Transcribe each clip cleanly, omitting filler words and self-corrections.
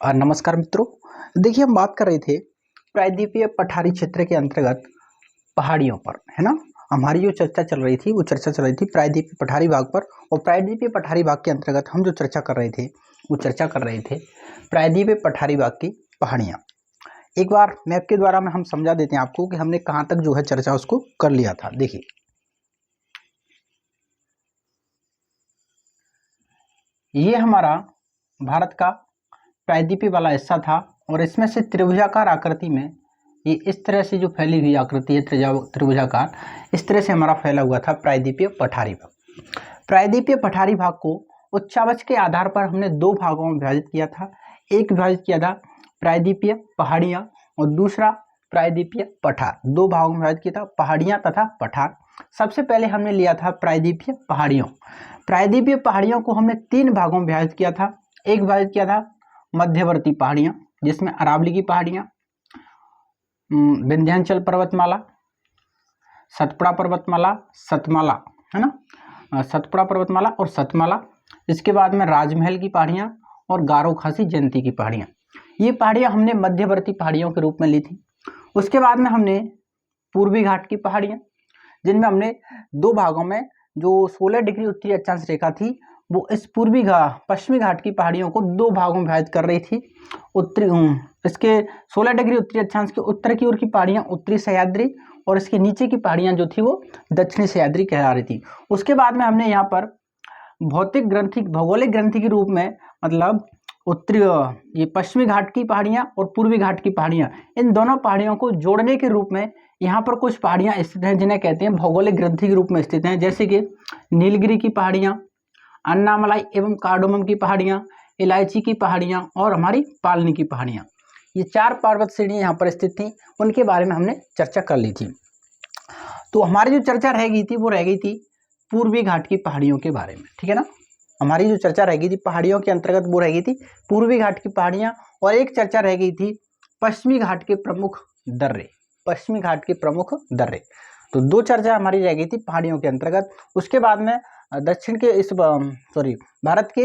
नमस्कार मित्रों। देखिए, हम बात कर रहे थे प्रायद्वीपीय पठारी क्षेत्र के अंतर्गत पहाड़ियों पर, है ना। हमारी जो चर्चा चल रही थी वो चर्चा चल रही थी प्रायद्वीपीय पठारी भाग पर। और प्रायद्वीपीय पठारी भाग के अंतर्गत हम जो चर्चा कर रहे थे वो चर्चा कर रहे थे प्रायद्वीपीय पठारी भाग की पहाड़ियाँ। एक बार मैप के द्वारा में हम समझा देते हैं आपको कि हमने कहाँ तक जो है चर्चा उसको कर लिया था। देखिए, ये हमारा भारत का प्रायद्वीपीय वाला हिस्सा था और इसमें से त्रिभुजाकार आकृति में ये इस तरह से जो फैली हुई आकृति है त्रिभुजाकार, इस तरह से हमारा फैला हुआ था प्रायद्वीपीय पठारी भाग। प्रायद्वीपीय पठारी भाग को उच्चावच के आधार पर हमने दो भागों में विभाजित किया था। एक विभाजित किया था प्रायद्वीपीय पहाड़ियाँ और दूसरा प्रायद्वीपीय पठार। दो भागों में विभाजित किया था, पहाड़ियाँ तथा पठार। सबसे पहले हमने लिया था प्रायद्वीपीय पहाड़ियों। प्रायद्वीपीय पहाड़ियों को हमने तीन भागों में विभाजित किया था। एक विभाजित किया था मध्यवर्ती पहाड़ियाँ, जिसमें अरावली की पहाड़ियाँ, विंध्याचल पर्वतमाला, सतपुड़ा पर्वतमाला, सतमाला, है ना, सतपुड़ा पर्वतमाला और सतमाला। इसके बाद में राजमहल की पहाड़ियाँ और गारो खासी जयंती की पहाड़ियाँ। ये पहाड़ियाँ हमने मध्यवर्ती पहाड़ियों के रूप में ली थी। उसके बाद में हमने पूर्वी घाट की पहाड़ियाँ, जिनमें हमने दो भागों में, जो 16 डिग्री उत्तरी अक्षांश रेखा थी वो इस पश्चिमी घाट की पहाड़ियों को दो भागों में विभाजित कर रही थी। इसके 16 डिग्री उत्तरी अक्षांश के उत्तर की ओर की पहाड़ियाँ उत्तरी सह्याद्री और इसके नीचे की पहाड़ियाँ जो थी वो दक्षिणी सह्याद्री कहला रही थी। उसके बाद में हमने यहाँ पर भौगोलिक ग्रंथि के रूप में, मतलब उत्तरी ये पश्चिमी घाट की पहाड़ियाँ और पूर्वी घाट की पहाड़ियाँ, इन दोनों पहाड़ियों को जोड़ने के रूप में यहाँ पर कुछ पहाड़ियाँ स्थित हैं जिन्हें कहते हैं भौगोलिक ग्रंथि के रूप में स्थित हैं, जैसे कि नीलगिरी की पहाड़ियाँ, अन्नामलाई एवं कार्डोमम की पहाड़ियाँ, इलायची की पहाड़ियाँ और हमारी पालनी की पहाड़ियाँ। ये चार पर्वत श्रेणियाँ यहाँ पर स्थित थी, उनके बारे में हमने चर्चा कर ली थी। तो हमारी जो चर्चा रह गई थी वो रह गई थी पूर्वी घाट की पहाड़ियों के बारे में, ठीक है ना। हमारी जो चर्चा रह गई थी पहाड़ियों के अंतर्गत वो रह गई थी पूर्वी घाट की पहाड़ियाँ, और एक चर्चा रह गई थी पश्चिमी घाट के प्रमुख दर्रे। पश्चिमी घाट के प्रमुख दर्रे, तो दो चर्चा हमारी रह गई थी पहाड़ियों के अंतर्गत। उसके बाद में दक्षिण के भारत के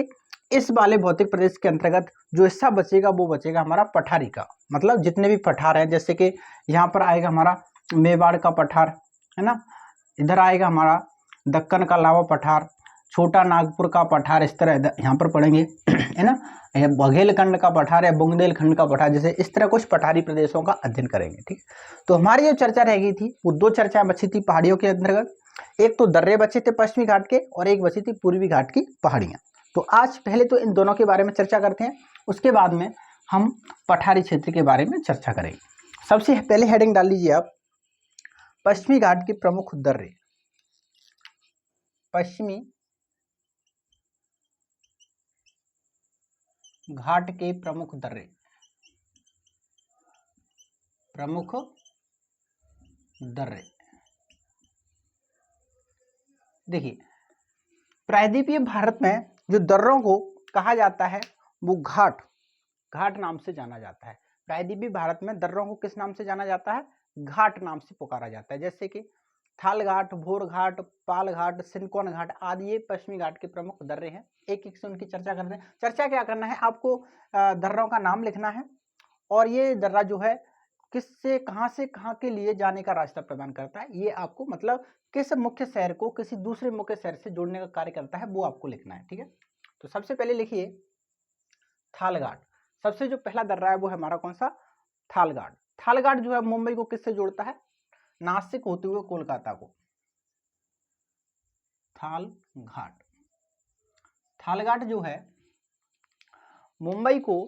इस वाले भौतिक प्रदेश के अंतर्गत जो हिस्सा बचेगा वो बचेगा हमारा पठारी का, मतलब जितने भी पठार हैं, जैसे कि यहाँ पर आएगा हमारा मेवाड़ का पठार, है ना, इधर आएगा हमारा दक्कन का लावा पठार, छोटा नागपुर का पठार, इस तरह यहाँ पर पढ़ेंगे है ना, बघेलखंड का पठार या बुंदेलखंड का पठार, जैसे इस तरह कुछ पठारी प्रदेशों का अध्ययन करेंगे। ठीक, तो हमारी जो चर्चा रह गई थी वो दो चर्चाएं बची थी पहाड़ियों के अंतर्गत। एक तो दर्रे बचे थे पश्चिमी घाट के और एक बची थी पूर्वी घाट की पहाड़ियाँ। तो आज पहले तो इन दोनों के बारे में चर्चा करते हैं, उसके बाद में हम पठारी क्षेत्र के बारे में चर्चा करेंगे। सबसे पहले हेडिंग डाल लीजिए आप, पश्चिमी घाट के प्रमुख दर्रे। पश्चिमी घाट के प्रमुख दर्रे, प्रमुख दर्रे। देखिए, प्रायद्वीपीय भारत में जो दर्रों को कहा जाता है वो घाट नाम से जाना जाता है। प्रायद्वीपीय भारत में दर्रों को किस नाम से जाना जाता है? घाट नाम से पुकारा जाता है। जैसे कि थाल घाट, भोर घाट, पाल घाट, सिनकोन घाट आदि ये पश्चिमी घाट के प्रमुख दर्रे हैं। एक एक से उनकी चर्चा करते हैं। चर्चा क्या करना है आपको, दर्रों का नाम लिखना है और ये दर्रा जो है किससे कहाँ के लिए जाने का रास्ता प्रदान करता है, ये आपको, मतलब किस मुख्य शहर को किसी दूसरे मुख्य शहर से जोड़ने का कार्य करता है, वो आपको लिखना है। ठीक है, तो सबसे पहले लिखिए थालघाट। सबसे जो पहला दर्रा है वो है हमारा कौन सा? थालघाट। थालघाट जो है मुंबई को किससे जोड़ता है? नासिक होते हुए कोलकाता को। थालघाट, थालघाट जो है मुंबई को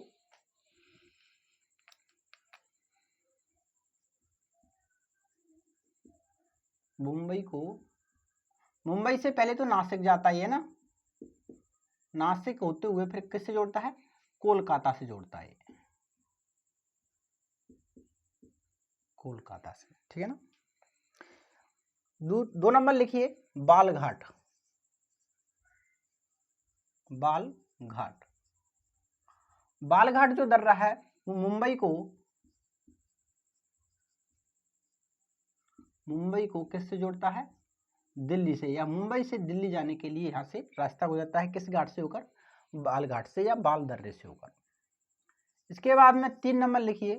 मुंबई से पहले तो नासिक जाता ही है ना, नासिक होते हुए फिर किससे जोड़ता है? कोलकाता से जोड़ता है, कोलकाता से। ठीक है ना। दो नंबर लिखिए बालघाट। बालघाट, बालघाट जो दर्रा है वो मुंबई को किससे जोड़ता है? दिल्ली से, या मुंबई से दिल्ली जाने के लिए यहाँ से रास्ता गुजरता है किस घाट से होकर? बालघाट से या बाल दर्रे से होकर। इसके बाद में 3 नंबर लिखिए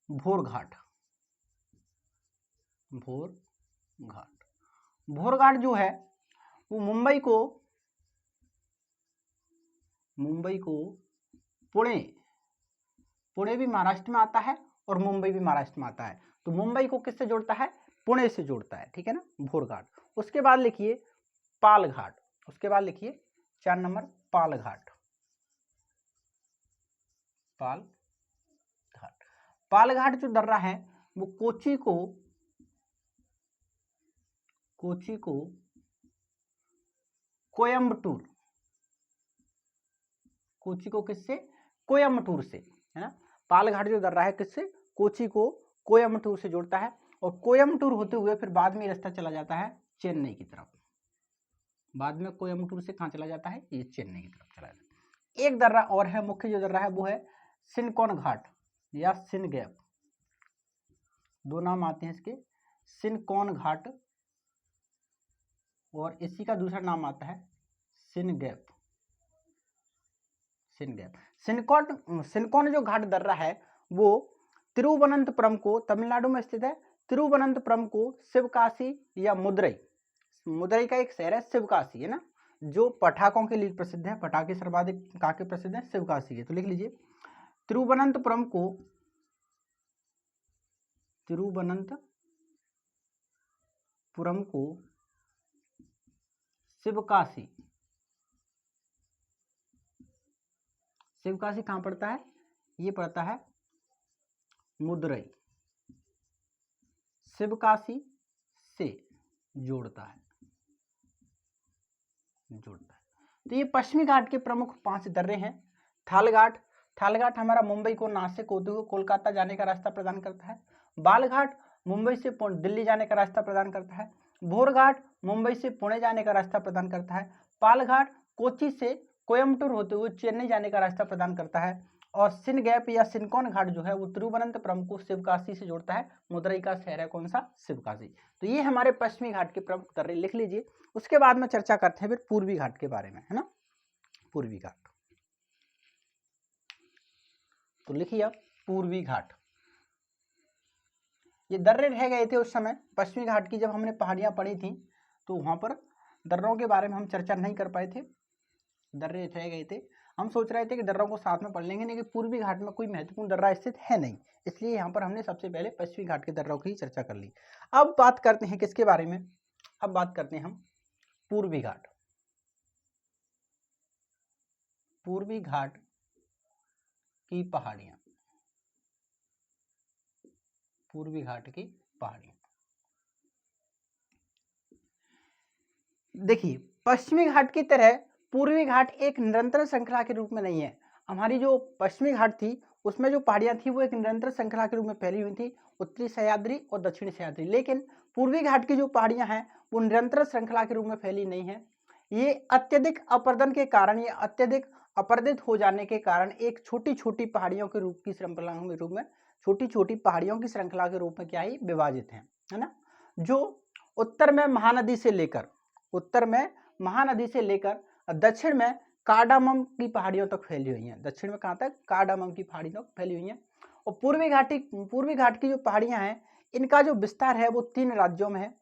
भोर घाट। भोर घाट, भोर घाट जो है वो मुंबई को पुणे, पुणे भी महाराष्ट्र में आता है और मुंबई भी महाराष्ट्र में आता है, तो मुंबई को किससे जोड़ता है? पुणे से जोड़ता है, ठीक है ना, भोर घाट। उसके बाद लिखिए पाल घाट, उसके बाद लिखिए 4 नंबर पाल घाट। पाल घाट, पाल घाट जो दर्रा है वो कोची को कोयम्बटूर, कोची को किससे? कोयम्बटूर से, है ना। पाल घाट जो दर्रा है किससे? कोची को कोयम्बटूर से जोड़ता है, और कोयम्बटूर होते हुए फिर बाद में रास्ता चला जाता है चेन्नई की तरफ। बाद में कोयम्बटूर से कहाँ चला जाता है? ये चेन्नई की तरफ चला जाता है। एक दर्रा और है, मुख्य जो दर्रा है वो है सिनकॉन घाट या सिन गैप, दो नाम आते हैं इसके, सिनकॉन घाट और इसी का दूसरा नाम आता है सिन गैप। सिनकॉन जो घाट दर्रा है वो तिरुवनंतपुरम को, तमिलनाडु में स्थित है, तिरुवनंतपुरम को शिवकाशी या मुदरई का एक शहर है शिवकाशी, है ना, जो पटाखों के लिए प्रसिद्ध है, पटाखे सर्वाधिक कहाँ के प्रसिद्ध है? शिवकाशी के। तो लिख लीजिए तिरुवनंतपुरम को शिवकाशी कहाँ पड़ता है? ये पड़ता है मुदरई, शिवकाशी से जोड़ता है। तो ये पश्चिमी घाट के प्रमुख 5 दर्रे हैं। थाल घाट हमारा मुंबई को नासिक होते हुए कोलकाता जाने का रास्ता प्रदान करता है। बाल घाट मुंबई से दिल्ली जाने का रास्ता प्रदान करता है। भोर घाट मुंबई से पुणे जाने का रास्ता प्रदान करता है। पाल घाट कोची से कोयम्बटूर होते हुए चेन्नई जाने का रास्ता प्रदान करता है। और सिन गैप या सिनकॉन घाट जो है वो तिरुवनंतपुरम को शिवकाशी से जोड़ता है। मुदरई का शहर है कौन सा? शिवकाशी। तो ये हमारे पश्चिमी घाट के प्रमुख दर्रे लिख लीजिए। उसके बाद में चर्चा करते हैं फिर पूर्वी घाट के बारे में, है ना। पूर्वी घाट, तो लिखिए आप पूर्वी घाट। ये दर्रे रह गए थे उस समय पश्चिमी घाट की, जब हमने पहाड़ियां पढ़ी थी तो वहां पर दर्रों के बारे में हम चर्चा नहीं कर पाए थे, दर्रे रह गए थे। हम सोच रहे थे कि दर्रों को साथ में पढ़ लेंगे, लेकिन पूर्वी घाट में कोई महत्वपूर्ण दर्रा स्थित है नहीं, इसलिए यहाँ पर हमने सबसे पहले पश्चिमी घाट के दर्रों की चर्चा कर ली। अब बात करते हैं किसके बारे में? अब बात करते हैं हम पूर्वी घाट। पूर्वी घाट की पहाड़ियां, पूर्वी घाट की पहाड़ियां। देखिए पश्चिमी घाट की तरह पूर्वी घाट एक निरंतर श्रृंखला के रूप में नहीं है। हमारी जो पश्चिमी घाट थी उसमें जो पहाड़ियां थी वो एक निरंतर श्रृंखला के रूप में फैली हुई थी, उत्तरी सह्याद्री और दक्षिणी सह्याद्री। लेकिन पूर्वी घाट की जो पहाड़ियां हैं वो निरंतर श्रृंखला के रूप में फैली नहीं है। ये अत्यधिक अपर्दन के कारण, ये अत्यधिक अपर्दित हो जाने के कारण एक छोटी छोटी पहाड़ियों के रूप की श्रृंखला के रूप में, छोटी छोटी पहाड़ियों की श्रृंखला के रूप में क्या है? विभाजित है ना। जो उत्तर में महानदी से लेकर दक्षिण में कार्डामम की पहाड़ियों तक फैली हुई हैं। दक्षिण में कहाँ तक? कार्डामम की पहाड़ियों तक फैली हुई हैं। और पूर्वी घाट की जो पहाड़ियां हैं इनका जो विस्तार है वो 3 राज्यों में है।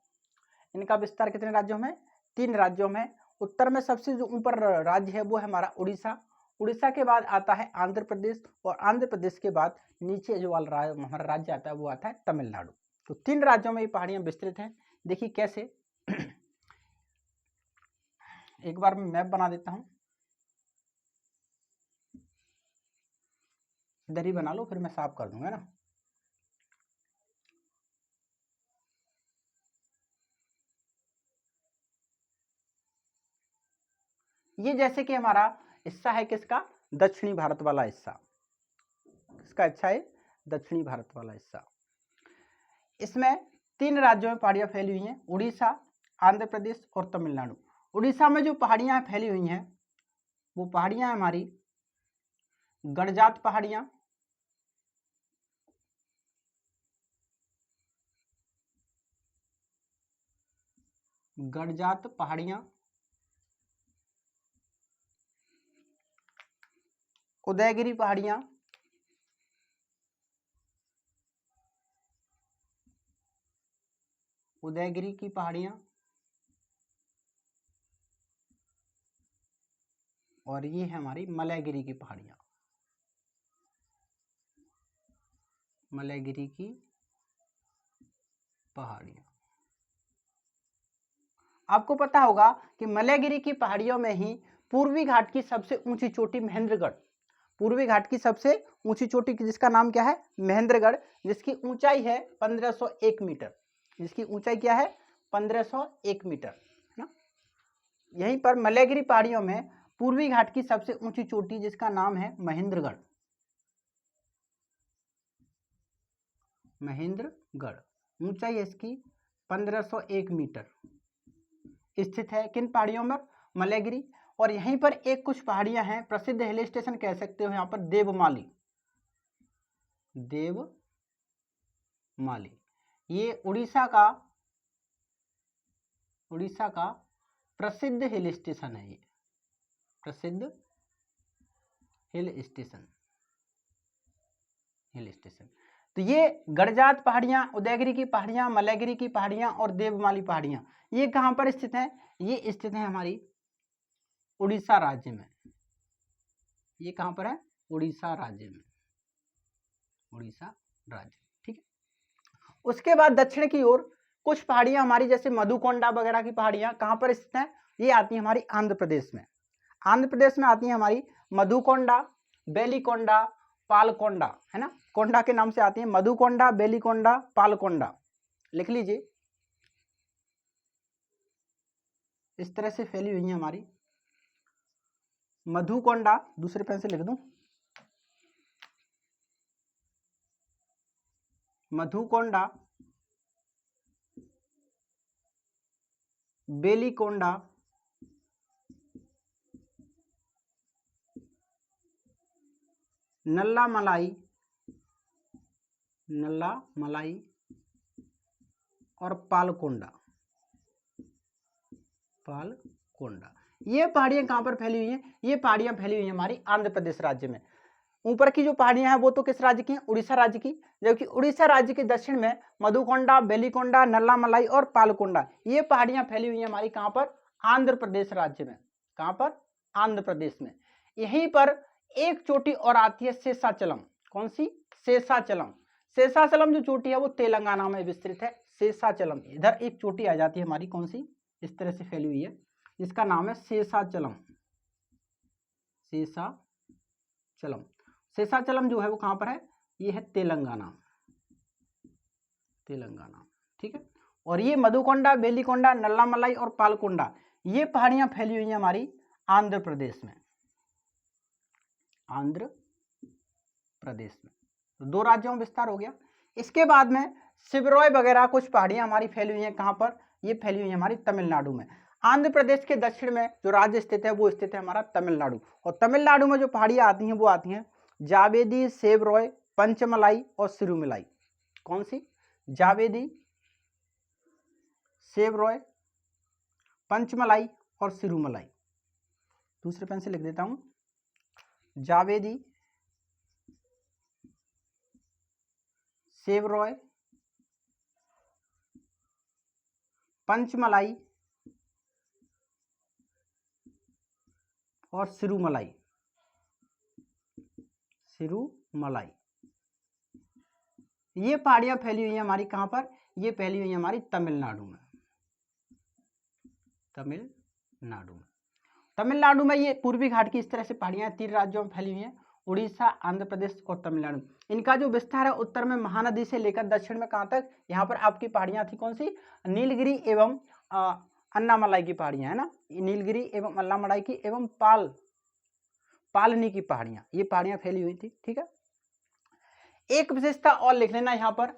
इनका विस्तार कितने राज्यों में? 3 राज्यों में। उत्तर में सबसे जो ऊपर राज्य है वो है हमारा उड़ीसा, उड़ीसा के बाद आता है आंध्र प्रदेश, और आंध्र प्रदेश के बाद नीचे जो वाला हमारा राज्य आता है वो आता है तमिलनाडु। तो 3 राज्यों में ये पहाड़ियां विस्तृत हैं। देखिए कैसे, एक बार मैं मैप बना देता हूं, इधर ही बना लो फिर मैं साफ कर दूंगा ना। ये जैसे कि हमारा हिस्सा है किसका? दक्षिणी भारत वाला हिस्सा। किसका हिस्सा है? दक्षिणी भारत वाला हिस्सा। इसमें 3 राज्यों में पहाड़ियां फैली हुई हैं, उड़ीसा, आंध्र प्रदेश और तमिलनाडु। उड़ीसा में जो पहाड़ियां फैली हुई हैं वो पहाड़ियां हमारी गड़जात पहाड़ियां, उदयगिरी पहाड़ियां उदयगिरी की पहाड़ियां और ये है हमारी मलयगिरी की पहाड़ियां, मलयगिरी की पहाड़ियां। आपको पता होगा कि मलयगिरी की पहाड़ियों में ही पूर्वी घाट की सबसे ऊंची चोटी महेंद्रगढ़, पूर्वी घाट की सबसे ऊंची चोटी जिसका नाम क्या है, महेंद्रगढ़, जिसकी ऊंचाई है 1501 मीटर, जिसकी ऊंचाई क्या है 1501 मीटर, है ना। यहीं पर मलयगिरी पहाड़ियों में पूर्वी घाट की सबसे ऊंची चोटी जिसका नाम है महेंद्रगढ़, महेंद्रगढ़, ऊंचाई इसकी 1501 मीटर स्थित है। किन पहाड़ियों में, मलयगिरी। और यहीं पर एक कुछ पहाड़ियां हैं, प्रसिद्ध हिल स्टेशन कह सकते हो यहाँ पर, देवमाली, देवमाली, ये उड़ीसा का प्रसिद्ध हिल स्टेशन है, ये प्रसिद्ध हिल स्टेशन, तो ये गड़जात पहाड़ियां, उदयगिरी की पहाड़ियां, मलयगिरी की पहाड़ियां और देवमाली पहाड़ियां, ये कहां पर स्थित हैं, ये स्थित है हमारी उड़ीसा राज्य में। ये कहां पर है, उड़ीसा राज्य में, उड़ीसा राज्य, ठीक है। उसके बाद दक्षिण की ओर कुछ पहाड़ियां हमारी जैसे मधुकोंडा वगैरह की पहाड़ियां कहां पर स्थित हैं, ये आती है हमारी आंध्र प्रदेश में। आंध्र प्रदेश में आती है हमारी मधुकोंडा, बेलीकोंडा, पालकोंडा, है ना, कोंडा के नाम से आती है, मधुकोंडा, बेलीकोंडा, पालकोंडा, लिख लीजिए। इस तरह से फैली हुई है हमारी मधुकोंडा, दूसरे पेन से लिख दूं, मधुकोंडा, बेलीकोंडा, नल्ला मलाई, नल्ला मलाई और पालकोंडा, पालकोंडा। ये पहाड़ियां कहां पर फैली हुई हैं, ये पहाड़ियां फैली हुई हैं हमारी आंध्र प्रदेश राज्य में। ऊपर की जो पहाड़ियां हैं वो तो किस राज्य की हैं, उड़ीसा राज्य की, जबकि उड़ीसा राज्य के दक्षिण में मधुकोंडा, बेलीकोंडा, नल्ला मलाई और पालकोंडा, ये पहाड़ियां फैली हुई हैं हमारी कहां पर, आंध्र प्रदेश राज्य में। कहां पर, आंध्र प्रदेश में। यहीं पर एक चोटी और आती है शेषाचलम, कौन सी, शेषाचलम। शेषाचलम जो चोटी है वो तेलंगाना में विस्तृत है, शेषाचलम। इधर एक चोटी आ जाती है हमारी, कौन सी, इस तरह से फैली हुई है, जिसका नाम है शेषाचलम, शेषाचलम। शेषाचलम जो है वो कहां पर है, ये है तेलंगाना, तेलंगाना, ठीक है। और ये मधुकोंडा, बेलीकोंडा, नल्ला मलाई और पालकोंडा, ये पहाड़ियां फैली हुई हैं हमारी आंध्र प्रदेश में, आंध्र प्रदेश में। तो दो राज्यों में विस्तार हो गया। इसके बाद में सिबरॉय वगैरह कुछ पहाड़ियां हमारी फैली हुई हैं कहां पर, ये फैली हुई है हमारी तमिलनाडु में। आंध्र प्रदेश के दक्षिण में जो राज्य स्थित है वो स्थित है हमारा तमिलनाडु। और तमिलनाडु में जो पहाड़ियां आती हैं वो आती हैं जावेदी, सेबरॉय, पंचमलाई और सिरुमलाई। कौन सी, जावेदी, सेबरॉय, पंचमलाई और सिरुमलाई। दूसरे पेन से लिख देता हूं, जावेदी, सेबरॉय, पंचमलाई और सिरुमलाई, सिरुमलाई। ये पहाड़ियां फैली हुई हैं हमारी कहां पर, ये फैली हुई है हमारी तमिलनाडु में, तमिलनाडु में। तमिलनाडु में ये पूर्वी घाट की इस तरह से पहाड़ियां 3 राज्यों में फैली हुई हैं, उड़ीसा, आंध्र प्रदेश और तमिलनाडु। इनका जो विस्तार है उत्तर में महानदी से लेकर दक्षिण में कहां तक, यहाँ पर आपकी पहाड़ियां थी कौन सी, नीलगिरी एवं अन्नामलाई की पहाड़ियां, है ना, नीलगिरी एवं अन्नामलाई की एवं पालनी की पहाड़ियां, ये पहाड़ियां फैली हुई थी, ठीक है। एक विशेषता और लिख लेना यहाँ पर,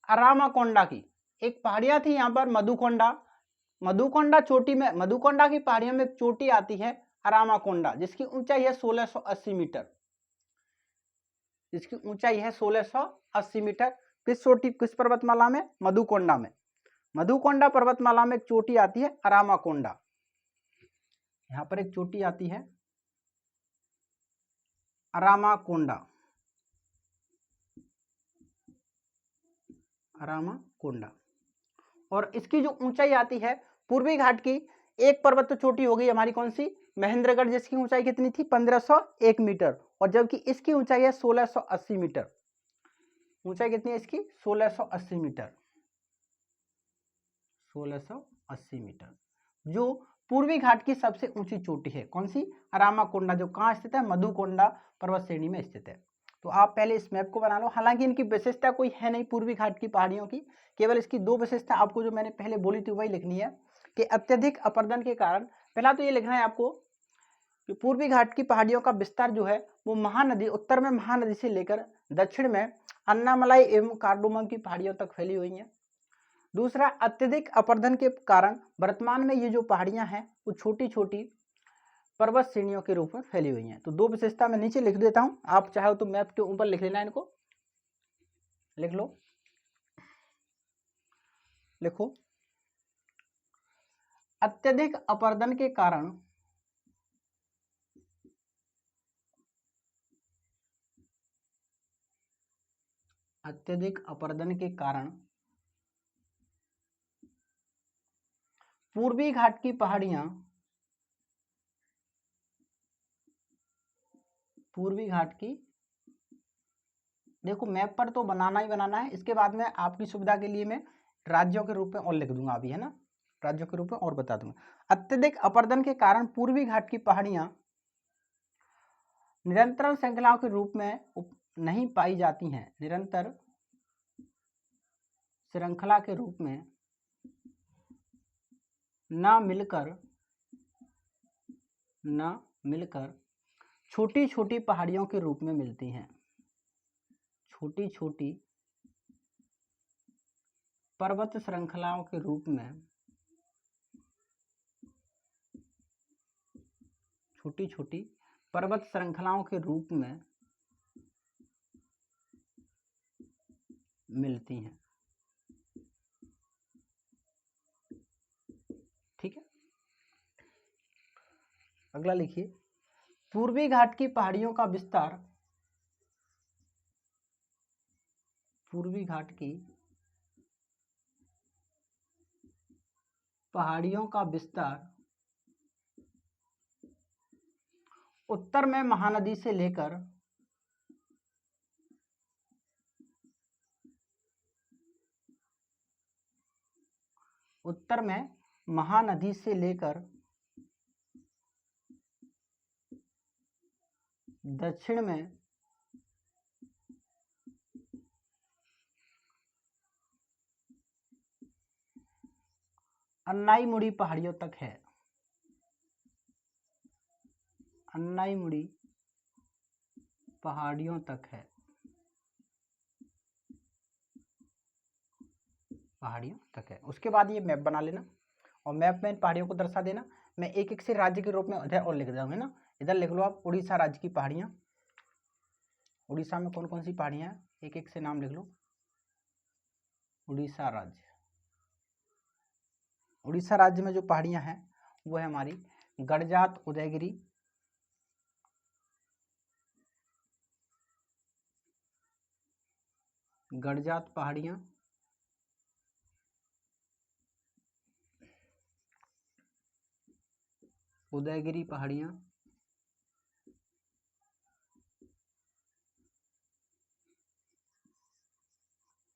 अरामाकोंडा की एक पहाड़ियां थी यहाँ पर, मधुकोंडा चोटी में, मधुकोंडा की पहाड़ियों में चोटी आती है अरामाकोंडा, जिसकी ऊंचाई है 1680 मीटर, जिसकी ऊंचाई है 1680 मीटर। किस चोटी, किस पर्वतमाला में, मधुकोंडा में। मधुकोंडा पर्वतमाला में एक चोटी आती है अरामाकोंडा, यहां पर एक चोटी आती है अरामाकोंडा, अरामाकोंडा। और इसकी जो ऊंचाई आती है पूर्वी घाट की, एक पर्वत तो चोटी हो गई हमारी कौन सी, महेंद्रगढ़, जिसकी ऊंचाई कितनी थी 1501 मीटर, और जबकि इसकी ऊंचाई है 1680 मीटर। ऊंचाई कितनी है इसकी 1680 मीटर, 1680 मीटर, जो पूर्वी घाट की सबसे ऊंची चोटी है। कौन सी, रामाकोंडा, जो कहाँ स्थित है, मधुकोंडा पर्वत श्रेणी में स्थित है। तो आप पहले इस मैप को बना लो। हालांकि इनकी विशेषता कोई है नहीं पूर्वी घाट की पहाड़ियों की, केवल इसकी दो विशेषता आपको जो मैंने पहले बोली थी वही लिखनी है कि अत्यधिक अपरदन के कारण, पहला तो ये लिखना है आपको कि पूर्वी घाट की पहाड़ियों का विस्तार जो है वो महानदी, उत्तर में महानदी से लेकर दक्षिण में अन्नामलाई एवं कार्डोमम की पहाड़ियों तक फैली हुई है। दूसरा, अत्यधिक अपरदन के कारण वर्तमान में ये जो पहाड़ियां हैं वो छोटी छोटी पर्वत श्रेणियों के रूप में फैली हुई हैं। तो दो विशेषता मैं नीचे लिख देता हूं, आप चाहो तो मैप के ऊपर लिख लेना, इनको लिख लो, लिखो। अत्यधिक अपरदन के कारण पूर्वी घाट की पहाड़ियां, पूर्वी घाट की, देखो मैप पर तो बनाना ही बनाना है, इसके बाद में आपकी सुविधा के लिए मैं राज्यों के रूप में और लिख दूंगा अभी, है ना, राज्यों के रूप में और बता दूंगा। अत्यधिक अपरदन के कारण पूर्वी घाट की पहाड़ियां निरंतर श्रृंखलाओं के रूप में नहीं पाई जाती हैं, निरंतर श्रृंखला के रूप में ना मिलकर छोटी छोटी पहाड़ियों के रूप में मिलती हैं, छोटी छोटी पर्वत श्रृंखलाओं के रूप में, छोटी छोटी पर्वत श्रृंखलाओं के रूप में मिलती हैं। ठीक है, अगला लिखिए, पूर्वी घाट की पहाड़ियों का विस्तार, पूर्वी घाट की पहाड़ियों का विस्तार उत्तर में महानदी से लेकर दक्षिण में अन्नाईमुड़ी पहाड़ियों तक है, अन्नाईमुड़ी पहाड़ियों तक है, पहाड़ियों तक है। उसके बाद ये मैप बना लेना और मैप में इन पहाड़ियों को दर्शा देना। मैं एक एक से राज्य के रूप में इधर और लिख दूंगा, है ना। इधर लिख लो आप उड़ीसा राज्य की पहाड़ियाँ, उड़ीसा में कौन कौन सी पहाड़ियाँ हैं, एक एक से नाम लिख लो। उड़ीसा राज्य, उड़ीसा राज्य में जो पहाड़ियाँ हैं वो है हमारी गड़जात, उदयगिरी, गड़जात पहाड़ियाँ, उदयगिरी पहाड़ियाँ,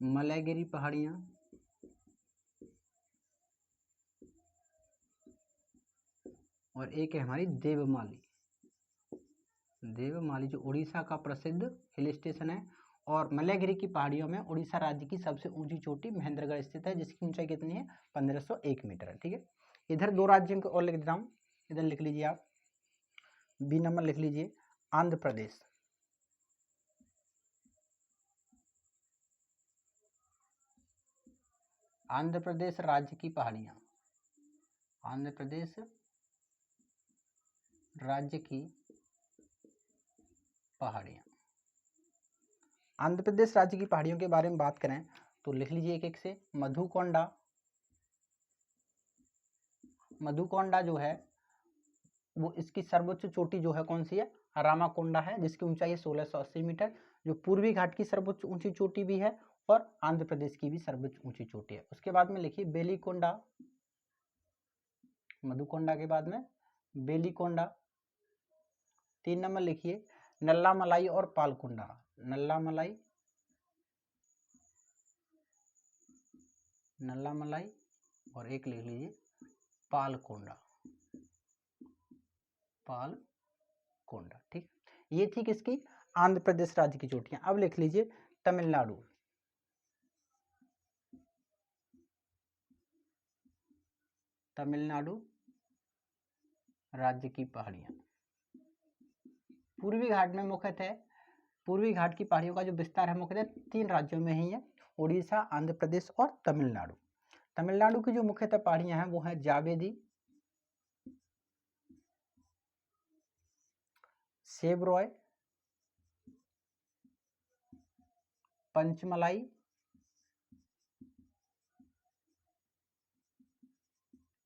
मलयगिरी पहाड़ियाँ, और एक है हमारी देवमाली, देवमाली जो उड़ीसा का प्रसिद्ध हिल स्टेशन है। और मलयगिरी की पहाड़ियों में उड़ीसा राज्य की सबसे ऊंची चोटी महेंद्रगढ़ स्थित है, जिसकी ऊंचाई कितनी है 1501 मीटर है। ठीक है, इधर दो राज्यों को और लिख देता हूँ, इधर लिख लीजिए आप, बी नंबर लिख लीजिए आंध्र प्रदेश, आंध्र प्रदेश राज्य की पहाड़ियाँ, आंध्र प्रदेश राज्य की पहाड़ियाँ। आंध्र प्रदेश राज्य की पहाड़ियों के बारे में बात करें तो लिख लीजिए एक एक से, मधुकोंडा, मधुकोंडा जो है वो इसकी सर्वोच्च चोटी जो है कौन सी है, रामाकोंडा है, जिसकी ऊंचाई है 1680 मीटर, जो पूर्वी घाट की सर्वोच्च ऊंची चोटी भी है और आंध्र प्रदेश की भी सर्वोच्च ऊंची चोटी है। उसके बाद में लिखिए बेलीकोंडा, मधुकोंडा के बाद में बेलीकोंडा। 3 नंबर लिखिए नल्लामलाई और पालकोंडा, नल्लामलाई, नल्लामलाई और एक लिख लीजिए पालकोंडा, पालकोंडा। ठीक, ये थी किसकी, आंध्र प्रदेश राज्य की चोटियां। अब लिख लीजिए तमिलनाडु, तमिलनाडु राज्य की पहाड़ियां। पूर्वी घाट में मुख्यतः, पूर्वी घाट की पहाड़ियों का जो विस्तार है मुख्यतः 3 राज्यों में ही है, उड़ीसा, आंध्र प्रदेश और तमिलनाडु। तमिलनाडु की जो मुख्यतः पहाड़ियां हैं वो है जावेदी, सेवरॉय, पंचमलाई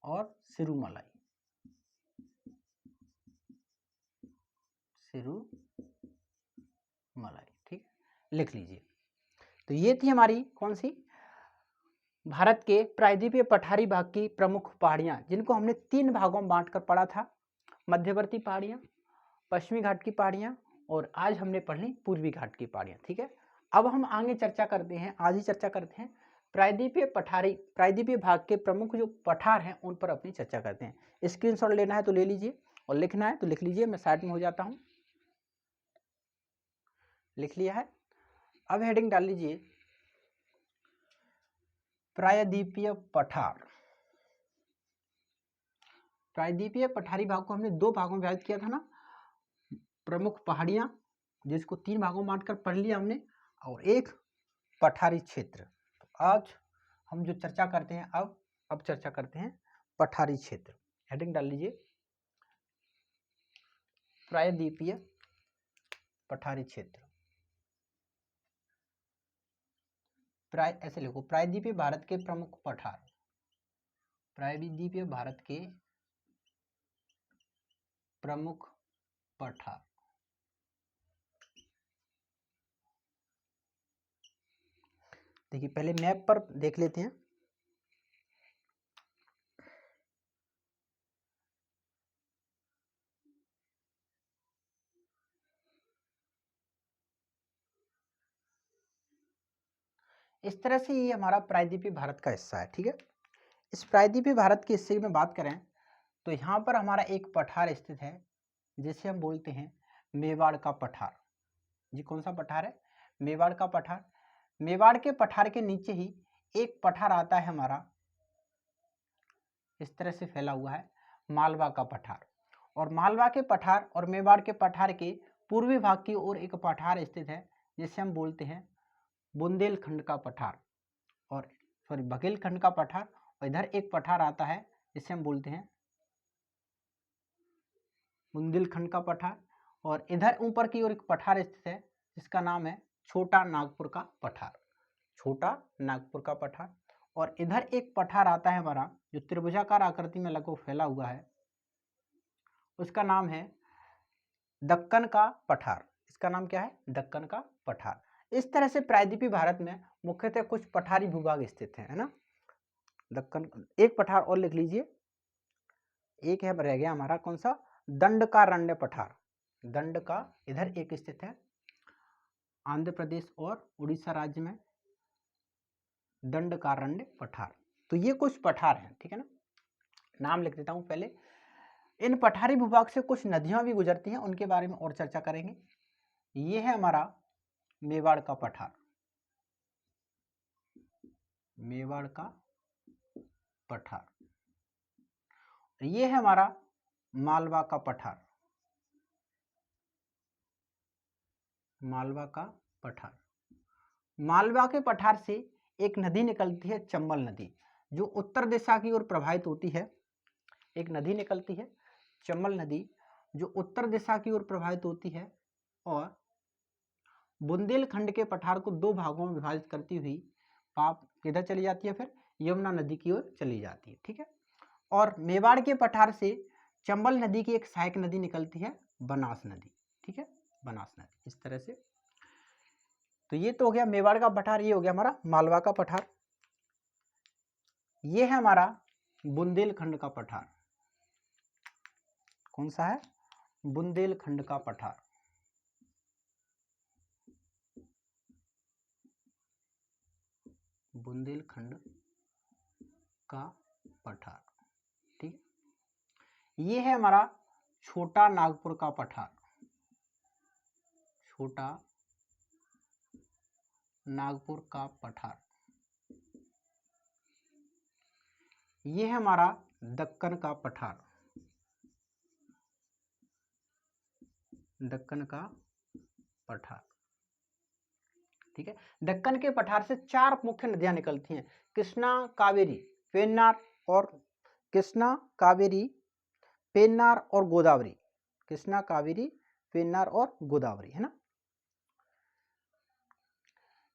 और सिरुमलाई, सिरुमलाई। ठीक, लिख लीजिए। तो ये थी हमारी कौन सी, भारत के प्रायद्वीपीय पठारी भाग की प्रमुख पहाड़ियां, जिनको हमने 3 भागों में बांटकर पढ़ा था, मध्यवर्ती पहाड़ियां, पश्चिमी घाट की पहाड़ियां और आज हमने पढ़ी पूर्वी घाट की पहाड़ियां। ठीक है, अब हम आगे चर्चा करते हैं, आज ही चर्चा करते हैं प्रायद्वीपीय पठारी, प्रायद्वीपीय भाग के प्रमुख जो पठार हैं उन पर अपनी चर्चा करते हैं। स्क्रीनशॉट लेना है तो ले लीजिए और लिखना है तो लिख लीजिए, मैं साइड में हो जाता हूं। लिख लिया है? अब हेडिंग डाल लीजिए प्रायद्वीपीय पठार। प्रायद्वीपीय पठारी भाग को हमने 2 भागों में विभाजित किया था ना, प्रमुख पहाड़ियां जिसको 3 भागों में बांटकर पढ़ लिया हमने, और एक पठारी क्षेत्र। तो आज हम जो चर्चा करते हैं, अब चर्चा करते हैं पठारी क्षेत्र। हेडिंग डाल लीजिए प्रायद्वीपीय पठारी क्षेत्र। ऐसे लिखो प्रायद्वीपीय भारत के प्रमुख पठार, प्रायद्वीपीय भारत के प्रमुख पठार। देखिए पहले मैप पर देख लेते हैं। इस तरह से ये हमारा प्रायद्वीपीय भारत का हिस्सा है। ठीक है, इस प्रायद्वीपीय भारत के हिस्से में बात करें तो यहाँ पर हमारा एक पठार स्थित है जिसे हम बोलते हैं मेवाड़ का पठार। जी कौन सा पठार है? मेवाड़ का पठार। मेवाड़ के पठार के नीचे ही एक पठार आता है हमारा, इस तरह से फैला हुआ है, मालवा का पठार। और मालवा के पठार और मेवाड़ के पठार के पूर्वी भाग की ओर एक पठार स्थित है जिसे हम बोलते हैं बुंदेलखंड का पठार, और सॉरी बघेलखंड का पठार। और इधर एक पठार आता है जिसे हम बोलते हैं बुंदेलखंड का पठार, और इधर ऊपर की ओर एक पठार स्थित है जिसका नाम है छोटा नागपुर का पठार, छोटा नागपुर का पठार। और इधर एक पठार आता है हमारा जो त्रिभुजाकार आकृति में लगभग फैला हुआ है, उसका नाम है दक्कन का पठार। इसका नाम क्या है? दक्कन का पठार। इस तरह से प्रायद्वीपीय भारत में मुख्यतः कुछ पठारी भूभाग स्थित हैं, है ना। दक्कन, एक पठार और लिख लीजिए, एक है रह गया हमारा कौन सा, दंडकारण्य पठार। दंड का इधर एक स्थित है आंध्र प्रदेश और उड़ीसा राज्य में, दंडकारण्य पठार। तो ये कुछ पठार हैं, ठीक है ना। नाम लिख देता हूं पहले। इन पठारी भूभाग से कुछ नदियां भी गुजरती हैं, उनके बारे में और चर्चा करेंगे। ये है हमारा मेवाड़ का पठार, मेवाड़ का पठार। ये है हमारा मालवा का पठार, मालवा का पठार। मालवा के पठार से एक नदी निकलती है चंबल नदी, जो उत्तर दिशा की ओर प्रवाहित होती है। एक नदी निकलती है चंबल नदी जो उत्तर दिशा की ओर प्रवाहित होती है, और बुंदेलखंड के पठार को 2 भागों में विभाजित करती हुई पाप किधर चली जाती है, फिर यमुना नदी की ओर चली जाती है, ठीक है। और मेवाड़ के पठार से चंबल नदी की एक सहायक नदी निकलती है बनास नदी, ठीक है, बनास नदी। इस तरह से तो ये तो हो गया मेवाड़ का पठार, ये हो गया हमारा मालवा का पठार। ये है हमारा बुंदेलखंड का पठार। कौन सा है? बुंदेलखंड का पठार। बुंदेलखंड का पठार, ठीक। ये है हमारा छोटा नागपुर का पठार। छोटा नागपुर का पठार। ये है हमारा दक्कन का पठार। दक्कन का पठार, ठीक है। दक्कन के पठार से 4 मुख्य नदियां निकलती हैं, कृष्णा, कावेरी, पेन्नार और कृष्णा, कावेरी, पेन्नार और गोदावरी। कृष्णा, कावेरी, पेन्नार और गोदावरी, है ना।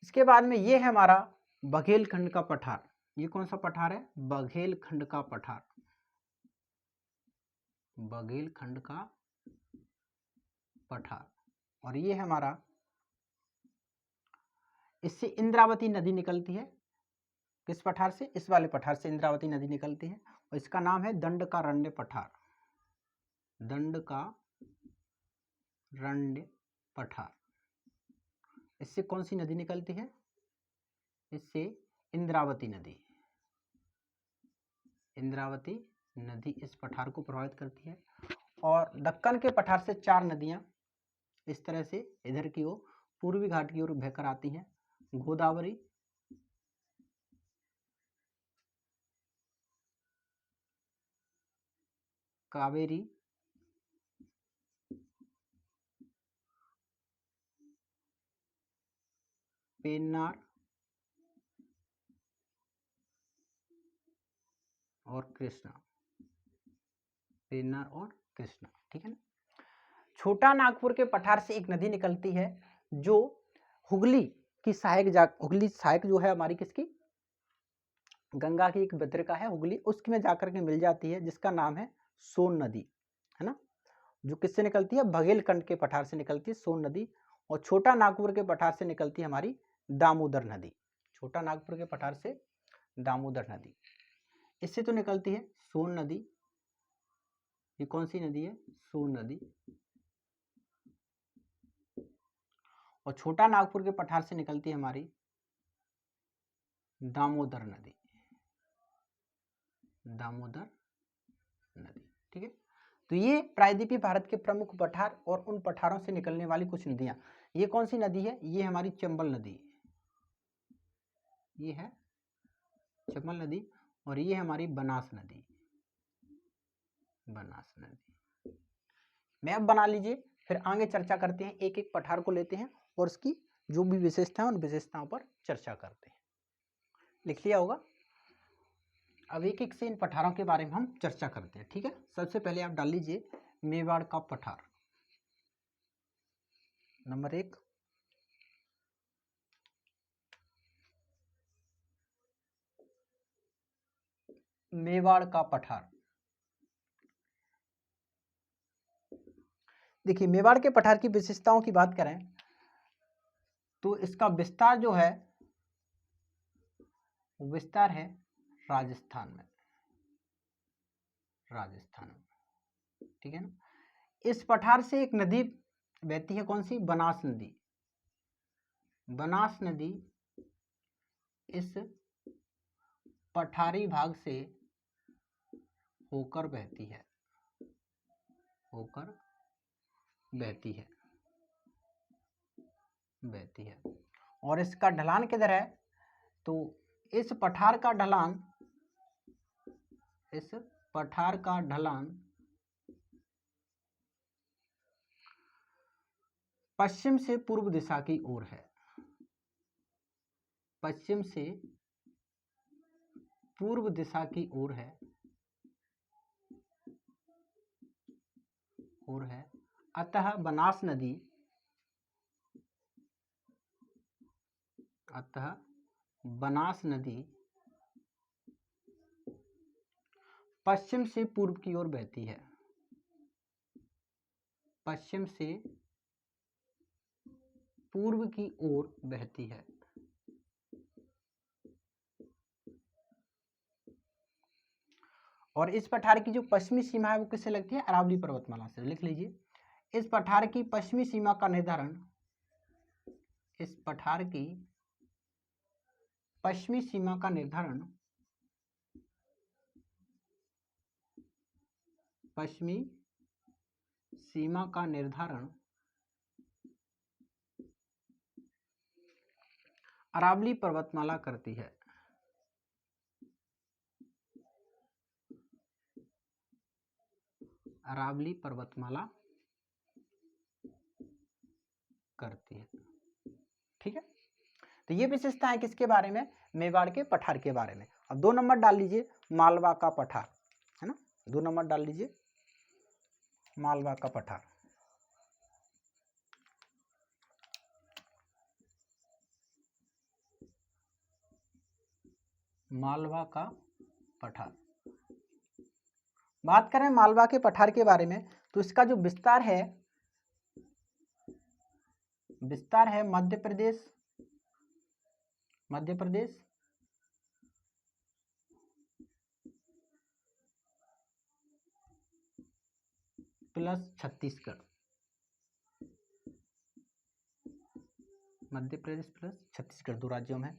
इसके बाद में ये है हमारा बघेलखंड का पठार। ये कौन सा पठार है? बघेलखंड का पठार। बघेलखंड का पठार। और ये है हमारा, इससे इंद्रावती नदी निकलती है। किस पठार से? इस वाले पठार से इंद्रावती नदी निकलती है और इसका नाम है दंडकारण्य पठार। दंडकारण्य पठार। इससे कौन सी नदी निकलती है? इससे इंद्रावती नदी। इंद्रावती नदी इस पठार को प्रभावित करती है। और दक्कन के पठार से 4 नदियां इस तरह से इधर की ओर पूर्वी घाट की ओर बहकर आती हैं। गोदावरी, कावेरी, पेन्नार और कृष्णा। पेन्नार और कृष्णा, ठीक है ना। छोटा नागपुर के पठार से एक नदी निकलती है जो हुगली की सहायक हुगली सहायक जो है हमारी किसकी? गंगा की एक वितरिका है हुगली, उसकी में जाकर के मिल जाती है, जिसका नाम है सोन नदी, है ना। जो किससे निकलती है? बघेलखंड के पठार से निकलती है सोन नदी। और छोटा नागपुर के पठार से निकलती है हमारी दामोदर नदी। छोटा नागपुर के पठार से दामोदर नदी, इससे तो निकलती है सोन नदी। ये कौन सी नदी है? सोन नदी। और छोटा नागपुर के पठार से निकलती है हमारी दामोदर नदी। दामोदर नदी, ठीक है। तो ये प्रायद्वीपीय भारत के प्रमुख पठार और उन पठारों से निकलने वाली कुछ नदियां। ये कौन सी नदी है? ये हमारी चंबल नदी। ये है चंबल नदी। और ये हमारी बनास नदी। बनास नदी। मैप बना लीजिए, फिर आगे चर्चा करते हैं। एक एक पठार को लेते हैं और उसकी जो भी विशेषता है उन विशेषताओं पर चर्चा करते हैं। लिख लिया होगा। अब एक एक से इन पठारों के बारे में हम चर्चा करते हैं, ठीक है। सबसे पहले आप डाल लीजिए मेवाड़ का पठार। नंबर 1, मेवाड़ का पठार। देखिए, मेवाड़ के पठार की विशेषताओं की बात करें तो इसका विस्तार जो है विस्तार है राजस्थान में। राजस्थान में, ठीक है ना। इस पठार से एक नदी बहती है, कौन सी? बनास नदी। बनास नदी इस पठारी भाग से होकर बहती है। होकर बहती है। बहती है। और इसका ढलान किधर है? तो इस पठार का ढलान, इस पठार का ढलान पश्चिम से पूर्व दिशा की ओर है। पश्चिम से पूर्व दिशा की ओर है। अतः बनास नदी, अतः बनास नदी पश्चिम से पूर्व की ओर बहती है। पश्चिम से पूर्व की ओर बहती है। और इस पठार की जो पश्चिमी सीमा है वो किससे लगती है? अरावली पर्वतमाला से। लिख लीजिए, इस पठार की पश्चिमी सीमा का निर्धारण, इस पठार की पश्चिमी सीमा का निर्धारण पश्चिमी सीमा का निर्धारण अरावली पर्वतमाला करती है। अरावली पर्वतमाला करती है। ठीक है, तो ये विशेषता है किसके बारे में? मेवाड़ के पठार के बारे में। अब 2 नंबर डाल लीजिए, मालवा का पठार, है ना, 2 नंबर डाल लीजिए, मालवा का पठार। मालवा का पठार, बात करें मालवा के पठार के बारे में तो इसका जो विस्तार है मध्य प्रदेश प्लस छत्तीसगढ़, मध्य प्रदेश प्लस छत्तीसगढ़, 2 राज्यों में।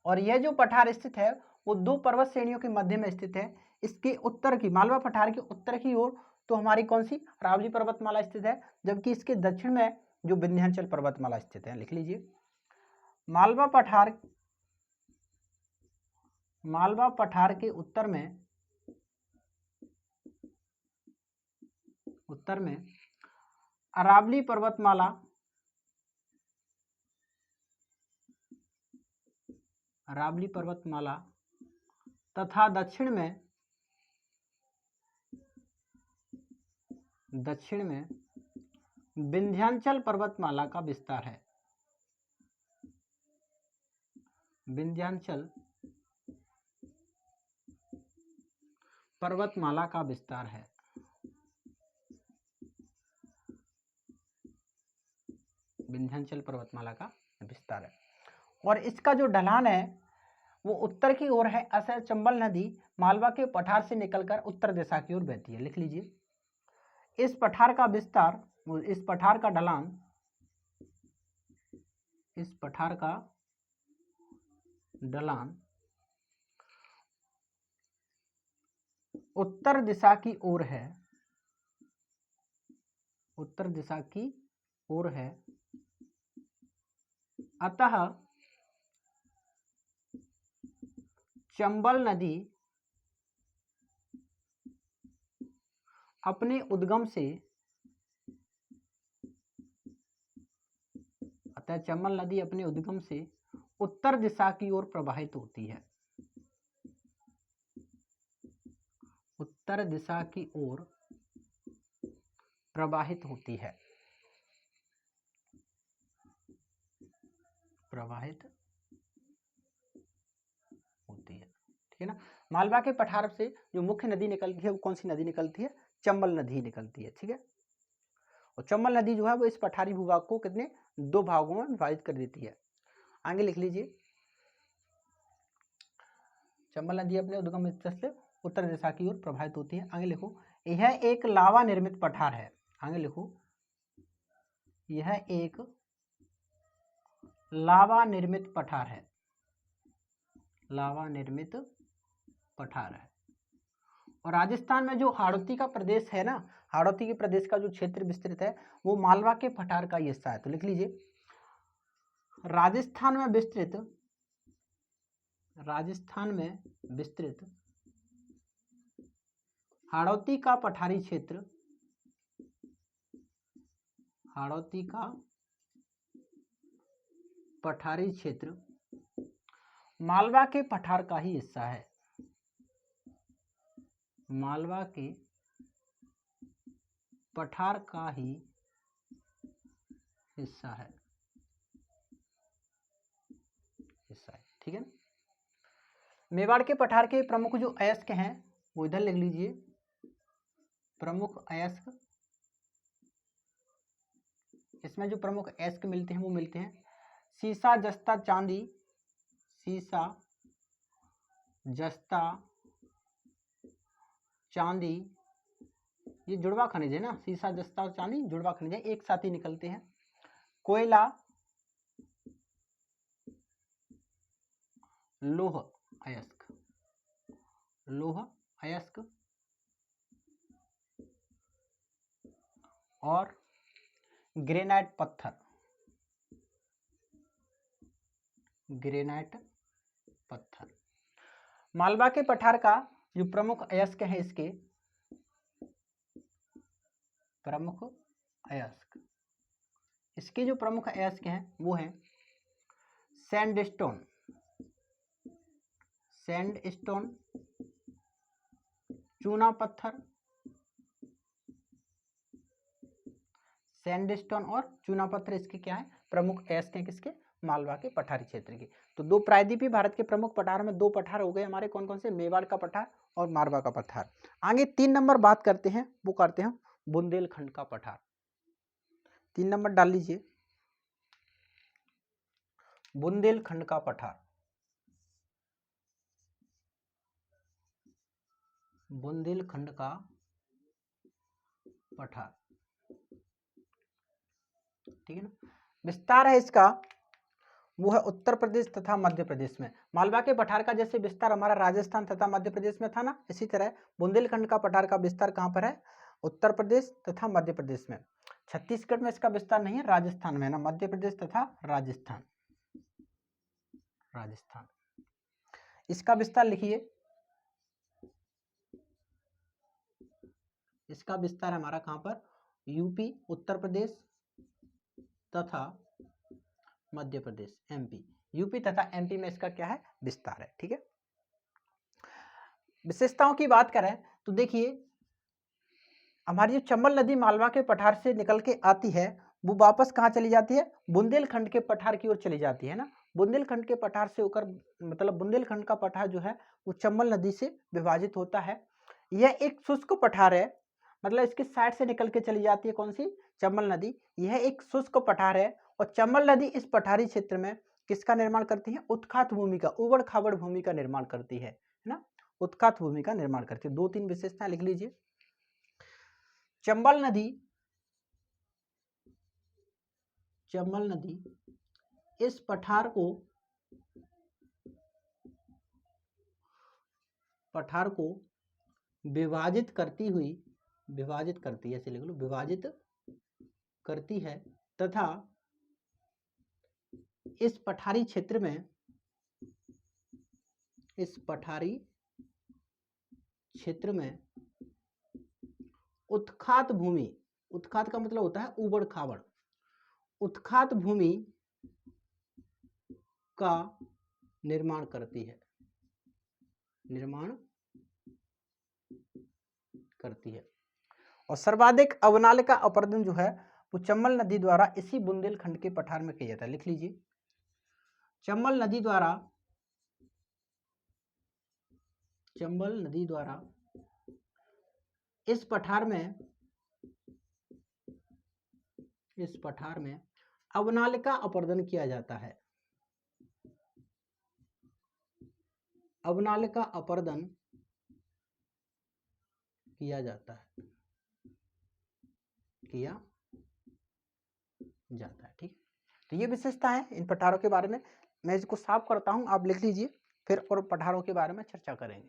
और यह जो पठार स्थित है वो 2 पर्वत श्रेणियों के मध्य में स्थित है। इसके उत्तर की, मालवा पठार के उत्तर की ओर तो हमारी कौन सी? अरावली पर्वतमाला स्थित है, जबकि इसके दक्षिण में जो विंध्याचल पर्वतमाला स्थित है। लिख लीजिए, मालवा पठार के उत्तर में अरावली पर्वतमाला तथा दक्षिण में विंध्याचल पर्वतमाला का विस्तार है। विंध्याचल पर्वतमाला का विस्तार है। विंध्याचल पर्वतमाला का विस्तार है। और इसका जो ढलान है वो उत्तर की ओर है। असल चंबल नदी मालवा के पठार से निकलकर उत्तर दिशा की ओर बहती है। लिख लीजिए, इस पठार का विस्तार, इस पठार का ढलान, इस पठार का ढलान उत्तर दिशा की ओर है, उत्तर दिशा की ओर है। अतः चंबल नदी अपने उद्गम से, उत्तर दिशा की ओर प्रवाहित होती है। उत्तर दिशा की ओर प्रवाहित होती है। ठीक है ना। मालवा के पठार से जो मुख्य नदी निकलती है वो कौन सी नदी निकलती है? चंबल नदी निकलती है। ठीक है, और चंबल नदी जो है वो इस पठारी भूभाग को कितने 2 भागों में विभाजित कर देती है। आगे लिख लीजिए, चंबल नदी अपने उद्गम स्थल से उत्तर दिशा की ओर प्रवाहित होती है। आगे लिखो, यह एक लावा निर्मित पठार है। आगे लिखो, यह एक लावा निर्मित पठार है। लावा निर्मित पठार है। और राजस्थान में जो हाड़ौती का प्रदेश है ना, हाड़ौती के प्रदेश का जो क्षेत्र विस्तृत है वो मालवा के पठार का हिस्सा है। तो लिख लीजिए, राजस्थान में विस्तृत हाड़ौती का पठारी क्षेत्र, हाड़ौती का पठारी क्षेत्र मालवा के पठार का ही हिस्सा है। मालवा के पठार का ही हिस्सा है। ठीक है, मेवाड़ के पठार के प्रमुख जो अयस्क हैं वो इधर लिख लीजिए। प्रमुख अयस्क इसमें जो प्रमुख अयस्क मिलते हैं वो मिलते हैं सीसा, जस्ता, चांदी, सीसा, जस्ता, चांदी, ये जुड़वा खनिज है ना, सीसा, जस्ता और चांदी जुड़वा खनिज है, एक साथ ही निकलते हैं। कोयला, लौह अयस्क, लौह अयस्क और ग्रेनाइट पत्थर, ग्रेनाइट पत्थर। मालवा के पठार का जो प्रमुख अयस्क है, इसके प्रमुख अयस्क, इसके जो प्रमुख अयस्क हैं वो हैं सैंडस्टोन, सैंडस्टोन, चूना पत्थर, सैंडस्टोन और चूना पत्थर इसके क्या है, प्रमुख अयस्क हैं किसके, मालवा के पठारी क्षेत्र के। तो दो प्रायद्वीपीय भारत के प्रमुख पठार में दो पठार हो गए हमारे, कौन कौन से, मेवाड़ का पठार और मालवा का पठार। आगे 3 नंबर बात करते हैं, वो करते हैं बुंदेलखंड का पठार। 3 नंबर डाल लीजिए, बुंदेलखंड का पठार, बुंदेलखंड का पठार, ठीक है ना। विस्तार है इसका वो है उत्तर प्रदेश तथा मध्य प्रदेश में। मालवा के पठार का जैसे विस्तार हमारा राजस्थान तथा मध्य प्रदेश में था ना, इसी तरह बुंदेलखंड का पठार का विस्तार कहाँ पर है, उत्तर प्रदेश तथा मध्य प्रदेश में। छत्तीसगढ़ में इसका विस्तार नहीं है, राजस्थान में ना, मध्य प्रदेश तथा राजस्थान, राजस्थान। इसका विस्तार लिखिए, इसका विस्तार हमारा कहां पर, यूपी, उत्तर प्रदेश तथा मध्य प्रदेश, एमपी, यूपी तथा एमपी में इसका क्या है, विस्तार है, ठीक है। विशेषताओं की बात करें तो देखिए हमारी जो चंबल नदी मालवा के पठार से निकल के आती है वो वापस कहाँ चली जाती है, बुंदेलखंड के पठार की ओर चली जाती है ना। बुंदेलखंड के पठार से होकर, मतलब बुंदेलखंड का पठार जो है वो चंबल नदी से विभाजित होता है। यह एक शुष्क पठार है, मतलब इसके साइड से निकल के चली जाती है कौन सी, चंबल नदी। यह एक शुष्क पठार है और चंबल नदी इस पठारी क्षेत्र में किसका निर्माण करती है, उत्खात भूमि का, उबड़ खाबड़ भूमि का निर्माण करती है ना, उत्खात भूमि का निर्माण करती है। 2-3 विशेषताएं लिख लीजिए। चंबल नदी, चंबल नदी इस पठार को, पठार को विभाजित करती हुई, विभाजित करती है, ऐसे लिख लो, विभाजित करती है तथा इस पठारी क्षेत्र में, इस पठारी क्षेत्र में उत्खात भूमि, उत्खात का मतलब होता है उबड़ खाबड़, उत्खात भूमि का निर्माण करती है, निर्माण करती है। और सर्वाधिक अवनालिका अपरदन जो है वो चंबल नदी द्वारा इसी बुंदेलखंड के पठार में किया जाता है। लिख लीजिए, चंबल नदी द्वारा, चंबल नदी द्वारा इस पठार में, इस पठार में अवनालिका अपरदन किया जाता है, अवनालिका अपरदन किया जाता है, किया जाता है, ठीक। तो ये विशेषता है इन पठारों के बारे में। मैं इसको साफ करता हूं, आप लिख लीजिए, फिर और पठारों के बारे में चर्चा करेंगे।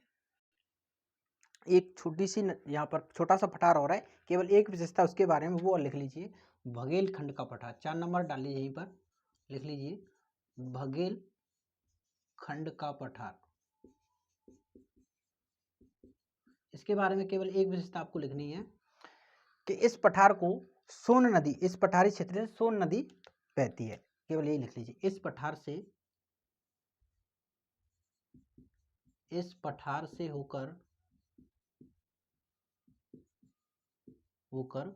एक छोटी सी यहाँ पर छोटा सा पठार हो रहा है, केवल एक विशेषता उसके बारे में, वो लिख लीजिए, बघेलखंड का पठार। 4 नंबर डाल लीजिए, यहीं पर लिख लीजिए, बघेलखंड का पठार। इसके बारे में केवल एक विशेषता आपको लिखनी है कि इस पठार को सोन नदी, इस पठारी क्षेत्र से सोन नदी बहती है, केवल यही लिख लीजिए। इस पठार से, इस पठार से होकर, होकर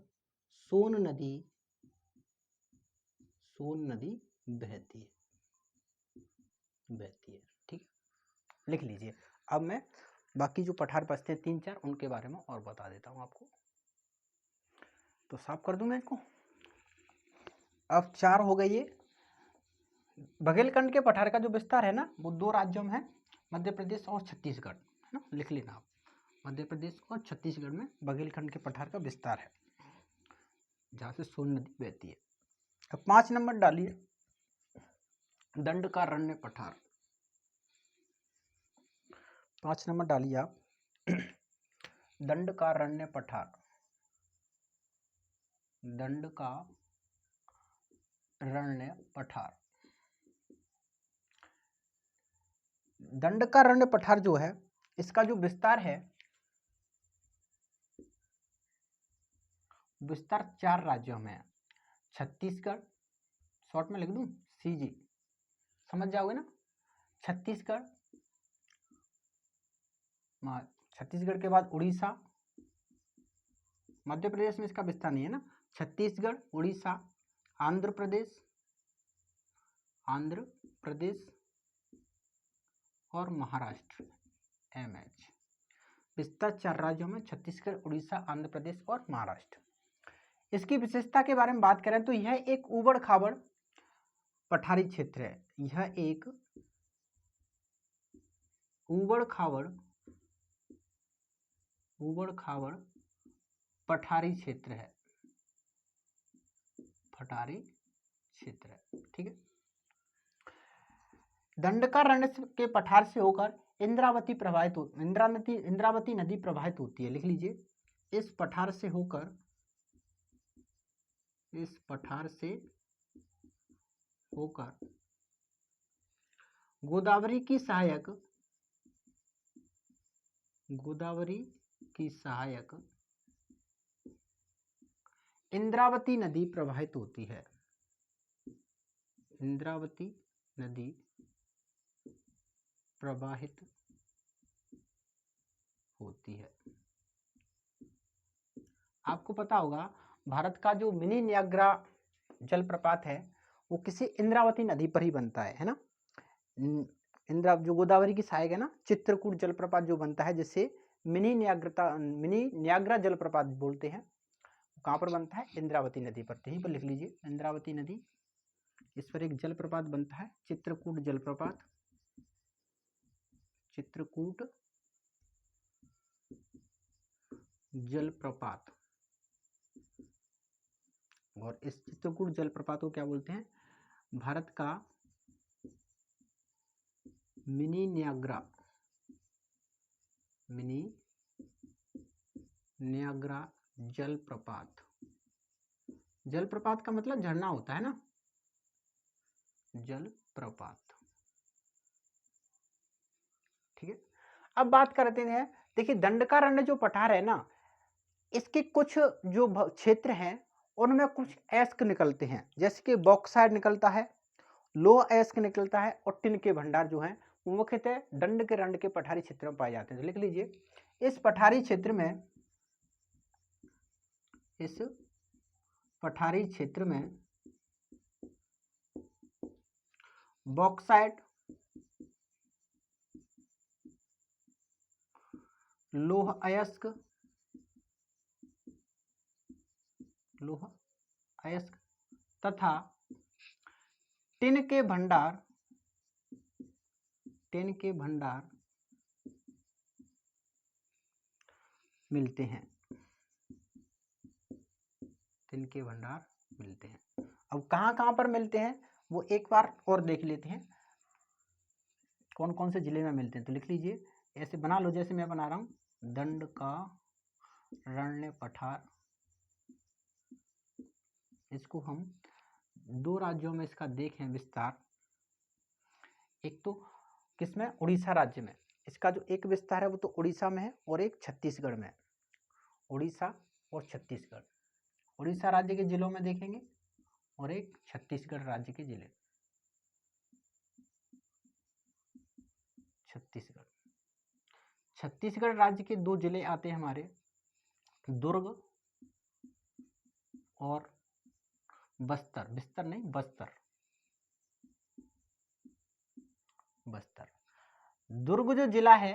सोन नदी, सोन नदी बहती है, बहती है, ठीक, लिख लीजिए। अब मैं बाकी जो पठार बचते हैं 3-4 उनके बारे में और बता देता हूं आपको। तो साफ कर दूं मैं इसको। अब 4 हो गई ये। बघेलखंड के पठार का जो विस्तार है ना वो 2 राज्यों में है, मध्य प्रदेश और छत्तीसगढ़, है ना, लिख लेना आप। मध्य प्रदेश और छत्तीसगढ़ में बघेलखंड के पठार का विस्तार है, जहाँ से सोन नदी बहती है। अब 5 नंबर डालिए, दंडकारण्य पठार। 5 नंबर डालिए आप, दंडकारण्य पठार। दंडकारण्य पठार। दंडकारण्य पठार जो है इसका जो विस्तार है, विस्तार 4 राज्यों में है। छत्तीसगढ़, शॉर्ट में लिख दूं सीजी, समझ जाओगे ना। छत्तीसगढ़, छत्तीसगढ़ के बाद उड़ीसा, मध्य प्रदेश में इसका विस्तार नहीं है ना। छत्तीसगढ़, उड़ीसा, आंध्र प्रदेश और महाराष्ट्र, एमएच। विस्तार 4 राज्यों में, छत्तीसगढ़, उड़ीसा, आंध्र प्रदेश और महाराष्ट्र। इसकी विशेषता के बारे में बात करें तो यह एक ऊबड़ खाबड़ पठारी क्षेत्र है। यह एक ऊबड़ खाबड़ पठारी क्षेत्र है, पठारी क्षेत्र है, ठीक है। दंडकारण्य के पठार से होकर इंद्रावती नदी प्रवाहित होती है, लिख लीजिए। इस पठार से होकर गोदावरी की सहायक इंद्रावती नदी प्रवाहित होती है। इंद्रावती नदी प्रवाहित होती है। आपको पता होगा भारत का जो मिनी नियाग्रा जलप्रपात है वो किसी इंद्रावती नदी पर ही बनता है ना। जो गोदावरी की सहायक है ना, चित्रकूट जलप्रपात जो बनता है जिससे मिनी नियाग्रा जलप्रपात बोलते हैं, कहाँ पर बनता है? इंद्रावती नदी पर। यहीं पर लिख लीजिए, इंद्रावती नदी, इस पर एक जलप्रपात बनता है, चित्रकूट जलप्रपात। चित्रकूट जलप्रपात। और इस चित्रकूट जलप्रपात को क्या बोलते हैं? भारत का मिनी नियाग्रा जलप्रपात। जलप्रपात का मतलब झरना होता है ना, जलप्रपात, ठीक है। अब बात करते हैं, देखिए दंडकारण्य जो पठार है ना, इसके कुछ जो क्षेत्र हैं उनमें कुछ अयस्क निकलते हैं, जैसे कि बॉक्साइट निकलता है, लोह अयस्क निकलता है, और टिन के भंडार जो हैं वो मुख्यतः दंडकारण्य के पठारी क्षेत्र में पाए जाते हैं। तो लिख लीजिए, इस पठारी क्षेत्र में बॉक्साइट, लोह अयस्क तथा टिन के भंडार मिलते हैं। टिन के भंडार मिलते हैं। अब कहाँ पर मिलते हैं वो एक बार और देख लेते हैं, कौन कौन से जिले में मिलते हैं। तो लिख लीजिए, ऐसे बना लो जैसे मैं बना रहा हूँ, दंडकारण्य पठार। इसको हम 2 राज्यों में इसका देखें विस्तार। एक तो किसमें? उड़ीसा राज्य में। इसका जो एक विस्तार है वो तो उड़ीसा में है, और एक छत्तीसगढ़ में। उड़ीसा और छत्तीसगढ़, उड़ीसा राज्य के जिलों में देखेंगे और एक छत्तीसगढ़ राज्य के जिले। छत्तीसगढ़ राज्य के 2 जिले आते हैं हमारे, दुर्ग और बस्तर। बस्तर। दुर्ग जो जिला है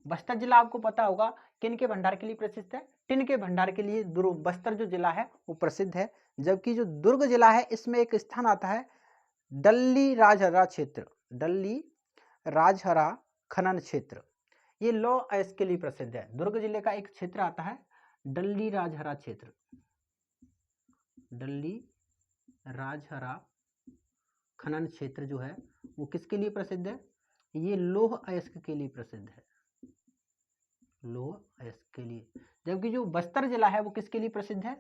बस्तर जिला आपको पता होगा किन के भंडार के लिए प्रसिद्ध है, टिन के भंडार के लिए बस्तर जो जिला है वो प्रसिद्ध है। जबकि जो दुर्ग जिला है इसमें एक स्थान आता है डल्ली राजहरा क्षेत्र, डल्ली राजहरा खनन क्षेत्र, ये लौह अयस्क के लिए प्रसिद्ध है। दुर्ग जिले का एक क्षेत्र आता है डल्ली राजहरा क्षेत्र, डल्ली राजहरा खनन क्षेत्र जो है वो किसके लिए प्रसिद्ध है, ये लौह अयस्क के लिए प्रसिद्ध है, लौह अयस्क के लिए। जबकि जो बस्तर जिला है वो किसके लिए प्रसिद्ध है,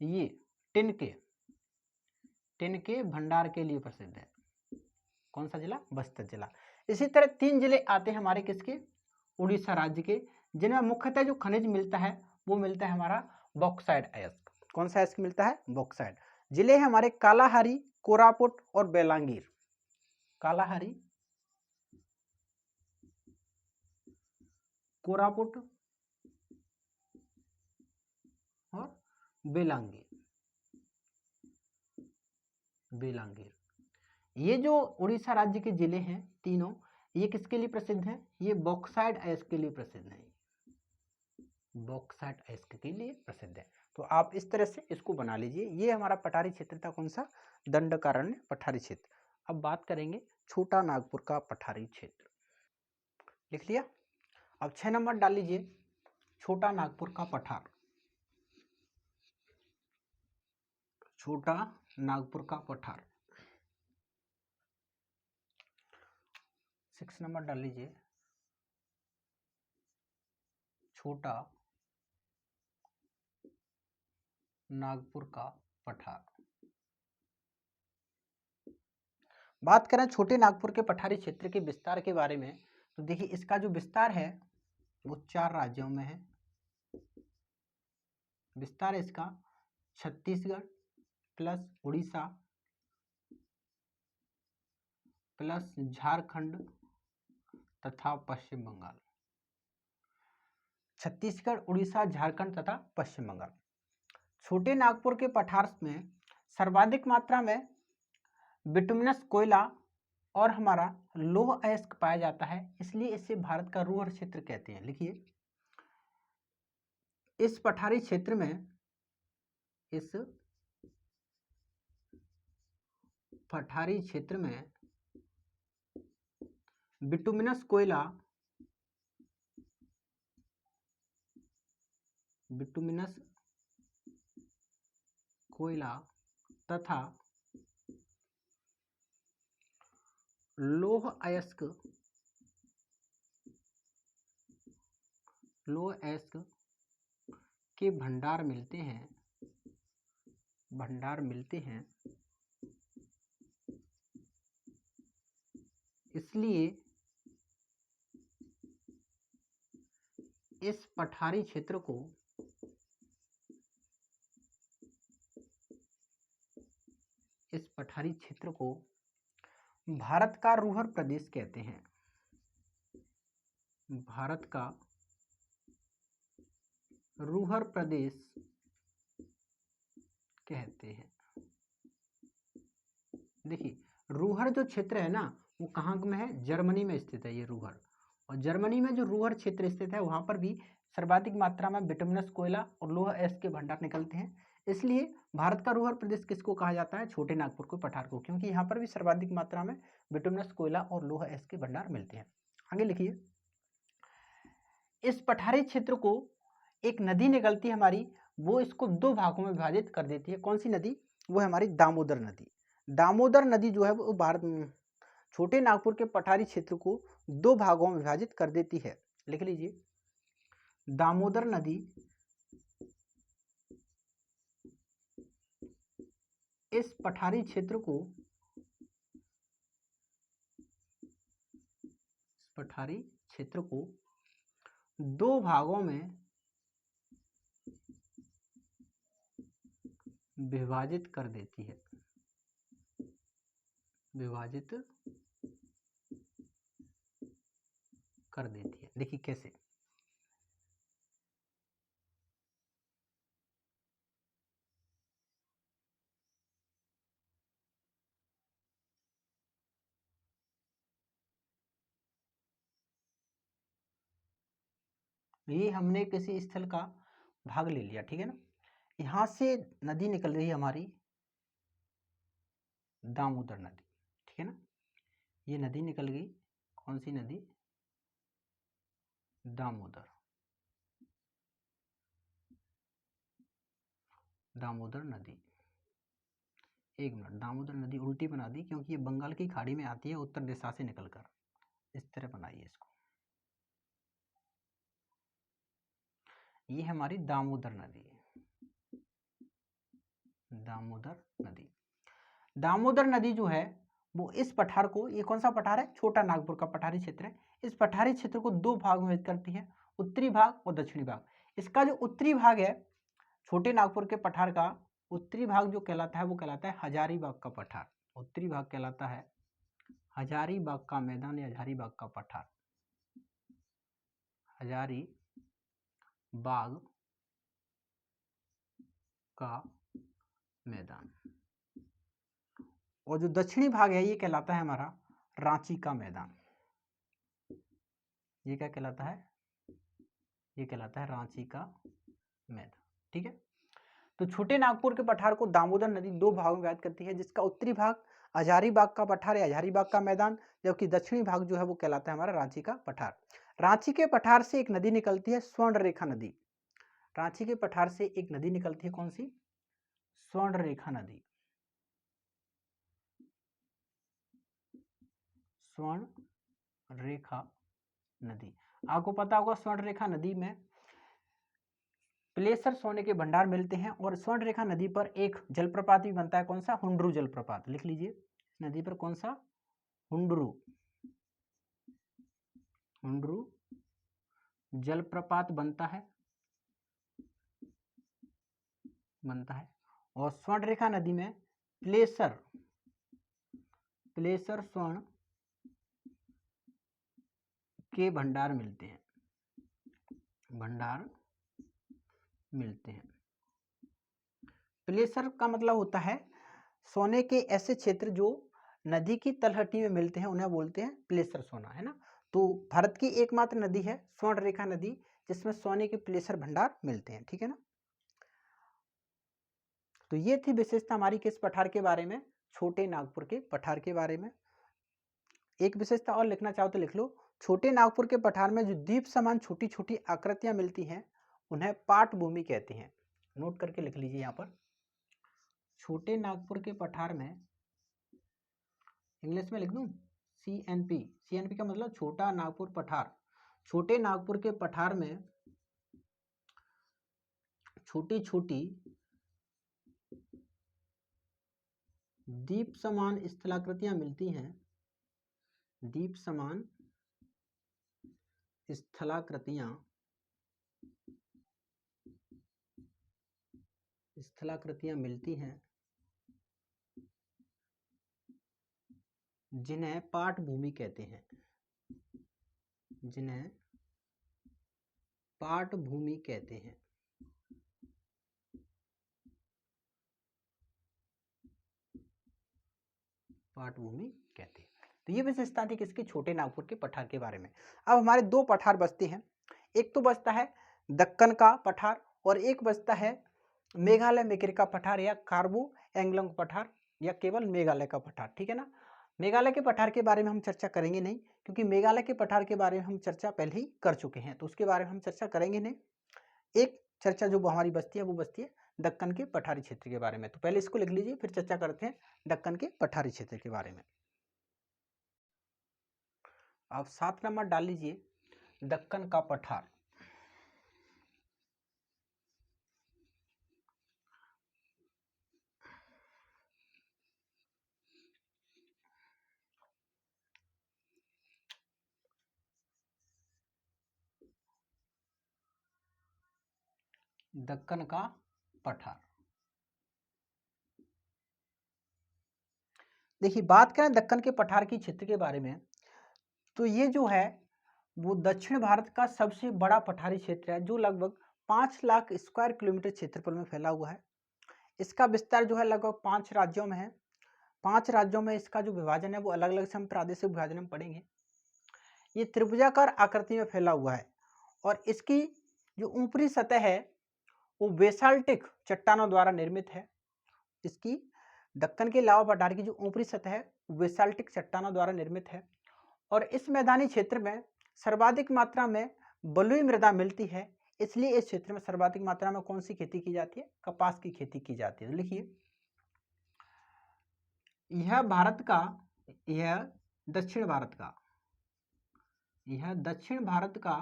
ये टिन के भंडार के लिए प्रसिद्ध है। कौन सा जिला, बस्तर जिला। इसी तरह 3 जिले आते हैं हमारे किसके, उड़ीसा राज्य के, जिनमें मुख्यतः जो खनिज मिलता है वो मिलता है हमारा बॉक्साइट अयस्क। कौन सा अयस्क मिलता है, बॉक्साइट। जिले हैं हमारे कालाहारी, कोरापुट और बेलांगीर, कालाहारी, कोरापुट और बेलांगीर, ये जो उड़ीसा राज्य के जिले हैं तीनों, ये किसके लिए प्रसिद्ध हैं, ये बॉक्साइट अयस्क के लिए प्रसिद्ध हैं, बॉक्साइट अयस्क के लिए प्रसिद्ध है। तो आप इस तरह से इसको बना लीजिए। ये हमारा पठारी क्षेत्र था, कौन सा, दंडकारण्य पठारी क्षेत्र। अब बात करेंगे छोटा नागपुर का पठारी क्षेत्र, लिख लिया। अब 6 नंबर डाल लीजिए, छोटा नागपुर का पठार, छोटा नागपुर का पठार। 6 नंबर डाल लीजिए, छोटा नागपुर का पठार। बात करें छोटे नागपुर के पठारी क्षेत्र के विस्तार के बारे में, तो देखिए इसका जो विस्तार है वो 4 राज्यों में है। विस्तार है इसका छत्तीसगढ़ प्लस उड़ीसा प्लस झारखंड तथा पश्चिम बंगाल, छत्तीसगढ़, उड़ीसा, झारखंड तथा पश्चिम बंगाल। छोटे नागपुर के पठार में सर्वाधिक मात्रा में बिटुमिनस कोयला और हमारा लौह अयस्क पाया जाता है, इसलिए इसे भारत का रूहर क्षेत्र कहते हैं। लिखिए, इस पठारी क्षेत्र में, इस पठारी क्षेत्र में बिटुमिनस कोयला, बिटुमिनस कोयला तथा लौह अयस्क, लौह अयस्क के भंडार मिलते हैं, भंडार मिलते हैं। इसलिए इस पठारी क्षेत्र को भारत का रूहर प्रदेश कहते हैं, भारत का रूहर प्रदेश कहते हैं। देखिए, रूहर जो क्षेत्र है ना वो कहाँ में है, जर्मनी में स्थित है ये रूहर। और जर्मनी में जो रूहर क्षेत्र स्थित है वहां पर भी सर्वाधिक मात्रा में बिटुमिनस कोयला और लौह अयस्क के भंडार निकलते हैं। इसलिए भारत का रूहर प्रदेश किसको कहा जाता है, छोटे नागपुर को पठार को, क्योंकि यहाँ पर भी सर्वाधिक मात्रा में बिटुमिनस कोयला और लौह अयस्क के भंडार मिलते हैं। आगे लिखिए, इस पठारी क्षेत्र को एक नदी निकलती है हमारी, वो इसको 2 भागों में विभाजित कर देती है। कौन सी नदी, वो है हमारी दामोदर नदी। दामोदर नदी जो है वो भारत छोटे नागपुर के पठारी क्षेत्र को 2 भागों में विभाजित कर देती है। लिख लीजिए, दामोदर नदी इस पठारी क्षेत्र को, पठारी क्षेत्र को 2 भागों में विभाजित कर देती है, विभाजित कर देती है। देखिए कैसे, ये हमने किसी स्थल का भाग ले लिया, ठीक है ना। यहाँ से नदी निकल रही है हमारी दामोदर नदी, ठीक है ना। ये नदी निकल गई, कौन सी नदी, दामोदर, दामोदर नदी। एक मिनट, दामोदर नदी उल्टी बना दी क्योंकि ये बंगाल की खाड़ी में आती है उत्तर दिशा से निकलकर, इस तरह बनाइए इसको। ये हमारी दामोदर नदी है, दामोदर नदी। दामोदर नदी जो है वो इस पठार को, ये कौन सा पठार है, छोटा नागपुर का पठारी क्षेत्र है। इस पठारी क्षेत्र को दो भाग में विभाजित करती है, उत्तरी भाग और दक्षिणी भाग। इसका जो उत्तरी भाग है छोटे नागपुर के पठार का, उत्तरी भाग जो कहलाता है वो कहलाता है हजारीबाग का पठार। उत्तरी भाग कहलाता है हजारीबाग का मैदान या हजारीबाग का पठार, हजारीबाग का मैदान। और जो दक्षिणी भाग है ये कहलाता है हमारा रांची का मैदान। ये क्या कहलाता है, ये कहलाता है रांची का मैदान, ठीक है। तो छोटे नागपुर के पठार को दामोदर नदी दो भागों में विभाजित करती है, जिसका उत्तरी भाग हजारीबाग का पठार या हजारीबाग का मैदान, जबकि दक्षिणी भाग जो है वो कहलाता है हमारा रांची का पठार। रांची के पठार से एक नदी निकलती है, स्वर्ण रेखा नदी। रांची के पठार से एक नदी निकलती है, कौन सी, स्वर्ण रेखा नदी। स्वर्ण रेखा नदी, आपको पता होगा स्वर्ण रेखा नदी में प्लेसर सोने के भंडार मिलते हैं। और स्वर्ण रेखा नदी पर एक जलप्रपात भी बनता है, कौन सा, हुंडरू जलप्रपात। लिख लीजिए, नदी पर कौन सा, हुंडरू, हुंडरू जलप्रपात बनता है, बनता है। और स्वर्ण रेखा नदी में प्लेसर, प्लेसर स्वर्ण के भंडार मिलते हैं, भंडार मिलते हैं। प्लेसर का मतलब होता है सोने के ऐसे क्षेत्र जो नदी की तलहटी में मिलते हैं, उन्हें बोलते हैं प्लेसर सोना, है ना। तो भारत की एकमात्र नदी है स्वर्ण रेखा नदी जिसमें सोने के प्लेसर भंडार मिलते हैं, ठीक है ना। तो ये थी विशेषता हमारी किस पठार के बारे में, छोटे नागपुर के पठार के बारे में। एक विशेषता और लिखना चाहो तो लिख लो, छोटे नागपुर के पठार में जो द्वीप समान छोटी छोटी आकृतियां मिलती हैं उन्हें पाट भूमि कहते हैं। नोट करके लिख लीजिए यहाँ पर, छोटे नागपुर के पठार में, इंग्लिश में लिख दूं CNP, CNP का मतलब छोटा नागपुर पठार। छोटे नागपुर के पठार में छोटी छोटी दीप समान स्थलाकृतियां मिलती हैं, दीप समान स्थलाकृतियां, स्थलाकृतियां मिलती हैं जिन्हें पाट भूमि कहते हैं, जिन्हें पाट भूमि कहते हैं। पाट भूमि कहते हैं। तो ये विशेषता थी किसकी, छोटे नागपुर के पठार के बारे में। अब हमारे दो पठार बचते हैं, एक तो बचता है दक्कन का पठार और एक बचता है मेघालय मेकेर का पठार या कार्बो एंगलोंग पठार या केवल मेघालय का पठार, ठीक है ना। मेघालय के पठार के बारे में हम चर्चा करेंगे नहीं, क्योंकि मेघालय के पठार के बारे में हम चर्चा पहले ही कर चुके हैं, तो उसके बारे में हम चर्चा करेंगे नहीं। एक चर्चा जो हमारी बचती है वो बचती है दक्कन के पठारी क्षेत्र के बारे में। तो पहले इसको लिख लीजिए, फिर चर्चा करते हैं दक्कन के पठारी क्षेत्र के बारे में। अब 7 नंबर डाल लीजिए, दक्कन का पठार। दक्कन का पठार, देखिए बात करें दक्कन के पठार की क्षेत्र के बारे में, तो ये जो है वो दक्षिण भारत का सबसे बड़ा पठारी क्षेत्र है, जो लगभग 5 लाख स्क्वायर किलोमीटर क्षेत्रफल में फैला हुआ है। इसका विस्तार जो है लगभग 5 राज्यों में है। 5 राज्यों में इसका जो विभाजन है वो अलग अलग से हम प्रादेशिक विभाजन में पढ़ेंगे। ये त्रिभुजाकार आकृति में फैला हुआ है और इसकी जो ऊपरी सतह है वो बेसाल्टिक चट्टानों द्वारा निर्मित है। इसकी दक्कन के लावा पठार की जो ऊपरी सतह है बेसाल्टिक चट्टानों द्वारा निर्मित है और इस मैदानी क्षेत्र में सर्वाधिक मात्रा में बलुई मृदा मिलती है, इसलिए इस क्षेत्र में सर्वाधिक मात्रा में कौन सी खेती की जाती है? कपास की खेती की जाती है। तो लिखिए, यह भारत का, यह दक्षिण भारत का, यह दक्षिण भारत का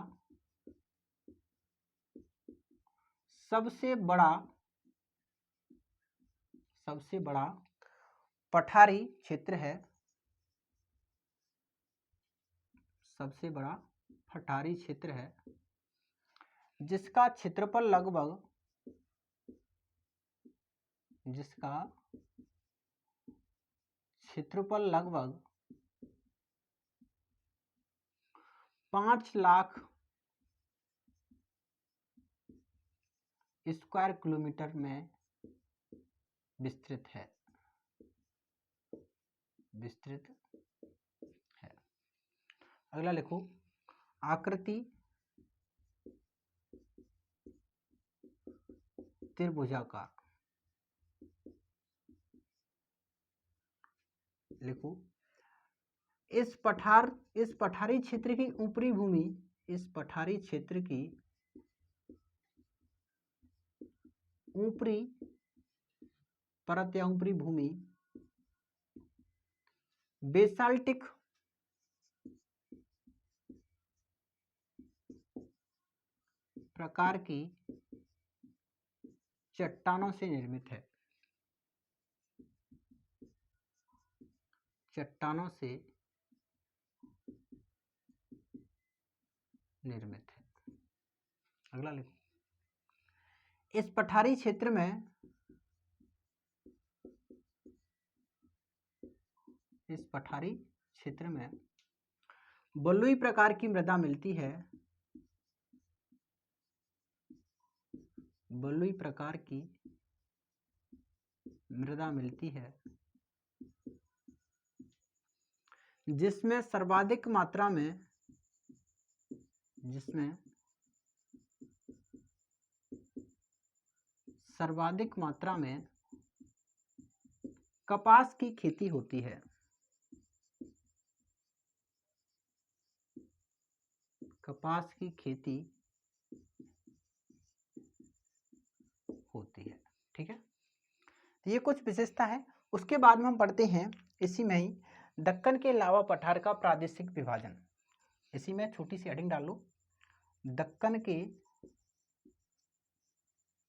सबसे बड़ा पठारी क्षेत्र है, सबसे बड़ा पठारी क्षेत्र है, जिसका क्षेत्रफल लगभग 5 लाख स्क्वायर किलोमीटर में विस्तृत है। अगला लिखो, आकृति त्रिभुजाकार। लिखो, इस पठारी क्षेत्र की ऊपरी भूमि, इस पठारी क्षेत्र की ऊपरी परत या ऊपरी भूमि बेसाल्टिक प्रकार की चट्टानों से निर्मित है, चट्टानों से निर्मित है। अगला लिखो, इस पठारी क्षेत्र में, इस पठारी क्षेत्र में बलुई प्रकार की मृदा मिलती है, बलुई प्रकार की मृदा मिलती है, जिसमें सर्वाधिक मात्रा में, कपास की खेती होती है, कपास की खेती होती है। ठीक है, तो ये कुछ विशेषता है। उसके बाद में हम पढ़ते हैं इसी में ही दक्कन के लावा पठार का प्रादेशिक विभाजन। इसी में छोटी सी हेडिंग डाल लो, दक्कन के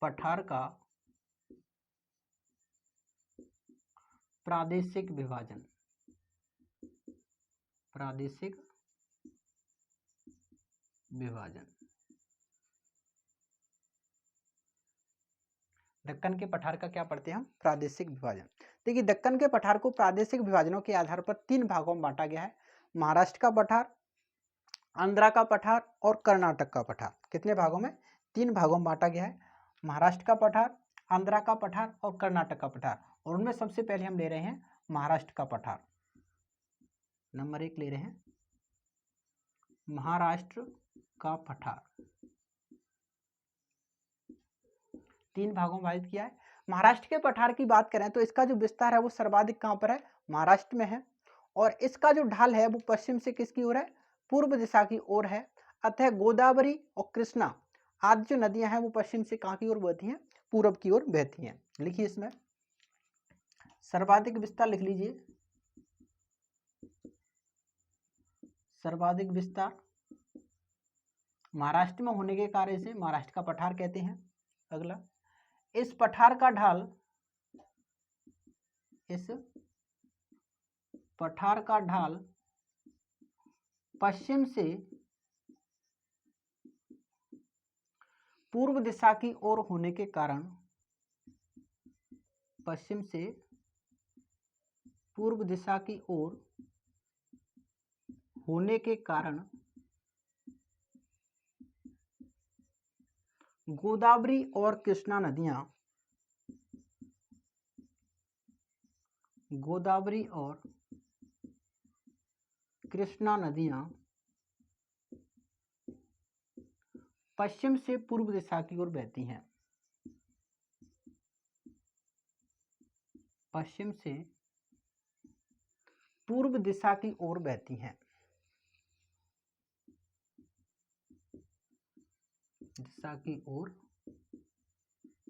पठार का प्रादेशिक विभाजन, प्रादेशिक विभाजन। दक्कन के पठार का क्या पढ़ते हैं हम? प्रादेशिक विभाजन। देखिए, दक्कन के पठार को प्रादेशिक विभाजनों के आधार पर 3 भागों में बांटा गया है, महाराष्ट्र का पठार, आंध्रा का पठार और कर्नाटक का पठार। कितने भागों में? 3 भागों में बांटा गया है, महाराष्ट्र का पठार, आंध्रा का पठार और कर्नाटक का पठार। और उनमें सबसे पहले हम ले रहे हैं महाराष्ट्र का पठार। नंबर 1 ले रहे हैं महाराष्ट्र का पठार। 3 भागों में विभाजित किया है। महाराष्ट्र के पठार की बात करें तो इसका जो विस्तार है वो सर्वाधिक कहां पर है? महाराष्ट्र में है। और इसका जो ढाल है वो पश्चिम से किसकी ओर है? पूर्व दिशा की ओर है। अतः गोदावरी और कृष्णा आदि जो नदियां हैं वो पश्चिम से कहां की ओर बहती हैं? पूर्व की ओर बहती हैं। लिखिए, इसमें सर्वाधिक विस्तार लिख लीजिए, सर्वाधिक विस्तार महाराष्ट्र में होने के कारण से महाराष्ट्र का पठार कहते हैं। अगला, इस पठार का ढाल, इस पठार का ढाल पश्चिम से पूर्व दिशा की ओर होने के कारण, पश्चिम से पूर्व दिशा की ओर होने के कारण गोदावरी और कृष्णा नदियां, गोदावरी और कृष्णा नदियां पश्चिम से पूर्व दिशा की ओर बहती हैं। पश्चिम से पूर्व दिशा की ओर बहती हैं। दिशा की ओर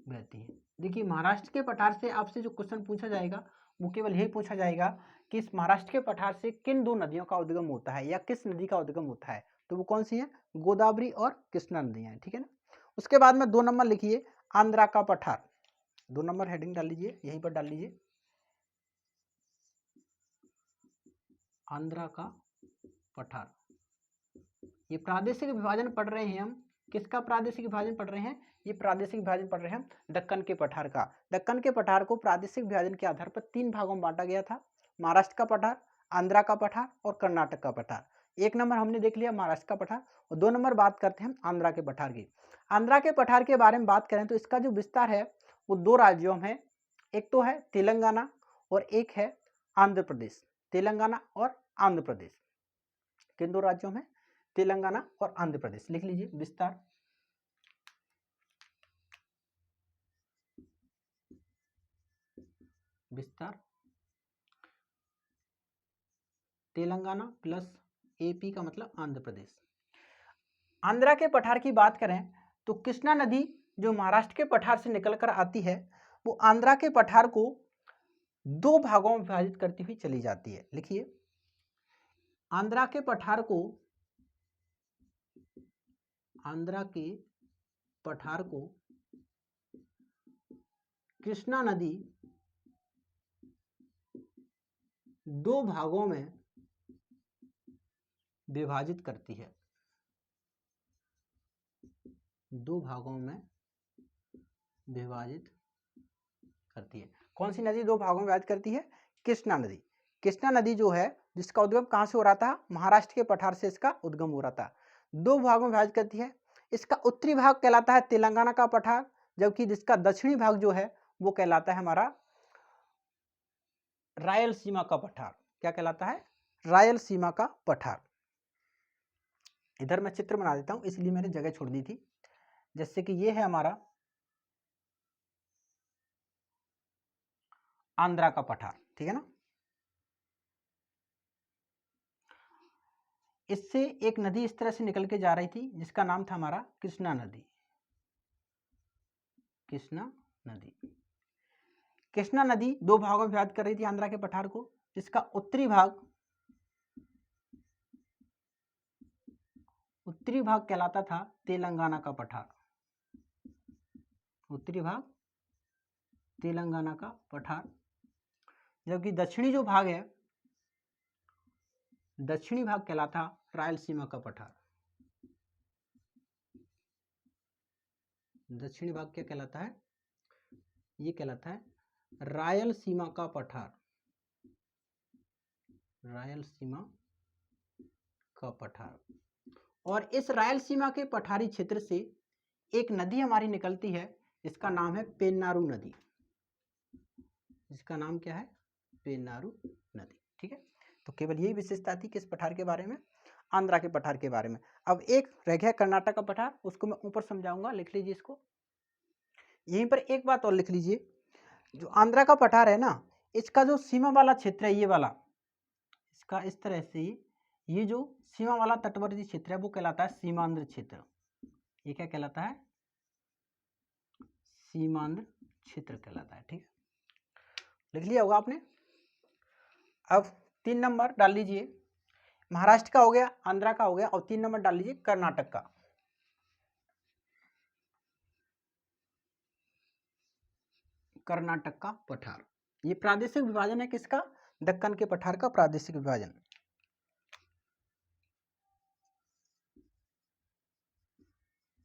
बहती है। देखिए महाराष्ट्र के पठार से आपसे जो क्वेश्चन पूछा जाएगा वो केवल यही पूछा जाएगा कि इस महाराष्ट्र के पठार से किन दो नदियों का उद्गम होता है या किस नदी का उद्गम होता है, तो वो कौन सी है, गोदावरी और कृष्णा नदियां हैं, ठीक है ना। उसके बाद में 2 नंबर लिखिए आंध्रा का पठार, 2 नंबर हेडिंग डाल लीजिए, यहीं पर डाल लीजिए आंध्रा का पठार। ये प्रादेशिक विभाजन पढ़ रहे हैं हम, किसका प्रादेशिक विभाजन पढ़ रहे हैं, ये प्रादेशिक विभाजन पढ़ रहे हैं हम दक्कन के पठार का। दक्कन के पठार को प्रादेशिक विभाजन के आधार पर 3 भागों में बांटा गया था, महाराष्ट्र का पठार, आंध्रा का पठार और कर्नाटक का पठार। 1 नंबर हमने देख लिया महाराष्ट्र का पठार, और 2 नंबर बात करते हैं हम आंध्रा के पठार की। आंध्रा के पठार के बारे में बात करें तो इसका जो विस्तार है वो 2 राज्यों में है, एक तो है तेलंगाना और एक है आंध्र प्रदेश। तेलंगाना और आंध्र प्रदेश, किन 2 राज्यों में, तेलंगाना और आंध्र प्रदेश। लिख लीजिए विस्तार, विस्तार तेलंगाना प्लस एपी का मतलब आंध्र प्रदेश। आंध्रा के पठार की बात करें तो कृष्णा नदी जो महाराष्ट्र के पठार से निकलकर आती है वो आंध्रा के पठार को 2 भागों में विभाजित करती हुई चली जाती है। लिखिए आंध्रा के पठार को, आंध्रा के पठार को कृष्णा नदी 2 भागों में विभाजित करती है, 2 भागों में विभाजित करती है। कौन सी नदी 2 भागों में विभाजित करती है, कृष्णा नदी। कृष्णा नदी जो है जिसका उद्गम कहां से हो रहा था, महाराष्ट्र के पठार से इसका उद्गम हो रहा था, 2 भागों में विभाजित करती है। इसका उत्तरी भाग कहलाता है तेलंगाना का पठार, जबकि जिसका दक्षिणी भाग जो है वो कहलाता है हमारा रायलसीमा का पठार। क्या कहलाता है, रायलसीमा का पठार। इधर मैं चित्र बना देता हूं इसलिए मैंने जगह छोड़ दी थी, जैसे कि ये है हमारा आंध्रा का पठार, ठीक है ना। इससे एक नदी इस तरह से निकल के जा रही थी जिसका नाम था हमारा कृष्णा नदी, कृष्णा नदी। कृष्णा नदी 2 भागों में विभाजित कर रही थी आंध्रा के पठार को। इसका उत्तरी भाग कहलाता था तेलंगाना का पठार, उत्तरी भाग तेलंगाना का पठार, जबकि दक्षिणी जो भाग है, दक्षिणी भाग कहलाता रायलसीमा का पठार। दक्षिणी भाग क्या कहलाता है, ये कहलाता है रायलसीमा का पठार, रायलसीमा का पठार। और इस रायलसीमा के पठारी क्षेत्र से एक नदी हमारी निकलती है जिसका नाम है पेन्नारू नदी, जिसका नाम क्या है, पेन्नारू नदी, ठीक है। तो केवल यही विशेषता थी किस पठार के बारे में, आंध्रा के पठार के बारे में। अब एक रह गया कर्नाटक का पठार, उसको मैं ऊपर समझाऊंगा, लिख लीजिए इसको। यहीं पर एक बात और लिख लीजिए, जो आंध्रा का पठार है ना, इसका जो सीमा वाला क्षेत्र है, ये वाला, इसका इस तरह से ये जो सीमा वाला तटवर्ती क्षेत्र है वो कहलाता है सीमांध्र क्षेत्र। ये क्या कहलाता है, सीमांध्र क्षेत्र कहलाता है, ठीक है। लिख लिया होगा आपने। अब 3 नंबर डाल लीजिए, महाराष्ट्र का हो गया, आंध्रा का हो गया, और 3 नंबर डाल लीजिए कर्नाटक का। कर्नाटक का पठार, ये प्रादेशिक विभाजन है किसका, दक्कन के पठार का प्रादेशिक विभाजन।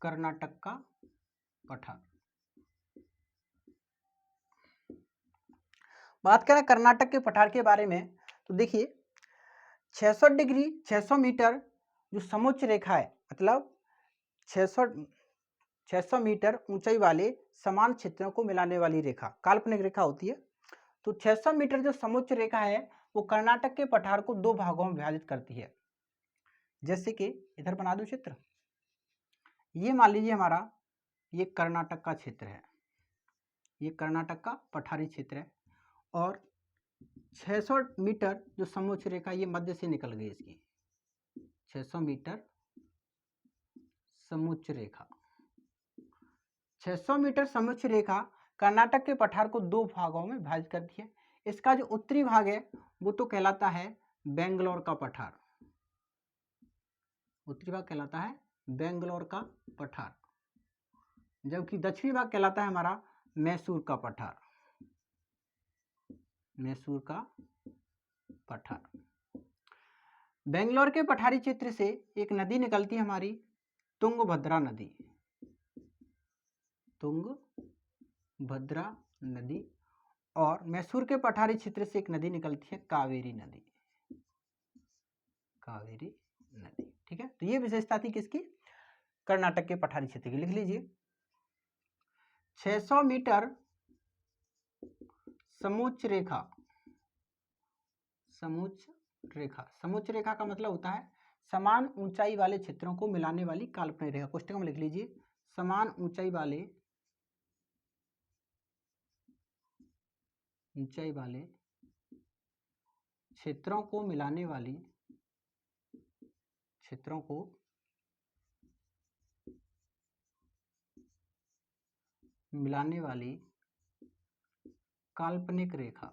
कर्नाटक का पठार। बात करें कर्नाटक के पठार के बारे में तो देखिए 600 डिग्री 600 मीटर जो समुच्च रेखा है, मतलब 600 मीटर ऊंचाई वाले समान क्षेत्रों को मिलाने वाली रेखा, काल्पनिक रेखा होती है। तो 600 मीटर जो समुच्च रेखा है वो कर्नाटक के पठार को 2 भागों में विभाजित करती है। जैसे कि इधर बना दो चित्र, ये मान लीजिए हमारा ये कर्नाटक का क्षेत्र है, ये कर्नाटक का पठारी क्षेत्र है और 600 मीटर जो समोच्च रेखा ये मध्य से निकल गई इसकी, 600 मीटर समोच्च रेखा, 600 मीटर समोच्च रेखा कर्नाटक के पठार को दो भागों में विभाजित करती है। इसका जो उत्तरी भाग है वो तो कहलाता है बेंगलोर का पठार, उत्तरी भाग कहलाता है बेंगलोर का पठार, जबकि दक्षिणी भाग कहलाता है हमारा मैसूर का पठार, मैसूर का पठार। बेंगलोर के पठारी क्षेत्र से एक नदी निकलती है हमारी तुंगभद्रा नदी, तुंगभद्रा नदी, और मैसूर के पठारी क्षेत्र से एक नदी निकलती है कावेरी नदी, कावेरी नदी। ठीक है, तो ये विशेषता थी किसकी, कर्नाटक के पठारी क्षेत्र की। लिख लीजिए 600 मीटर समोच्च रेखा, समोच्च रेखा, समोच्च रेखा का मतलब होता है समान ऊंचाई वाले क्षेत्रों को मिलाने वाली काल्पनिक रेखा। कोष्टक में लिख लीजिए समान ऊंचाई वाले क्षेत्रों को मिलाने वाली, क्षेत्रों को मिलाने वाली काल्पनिक रेखा,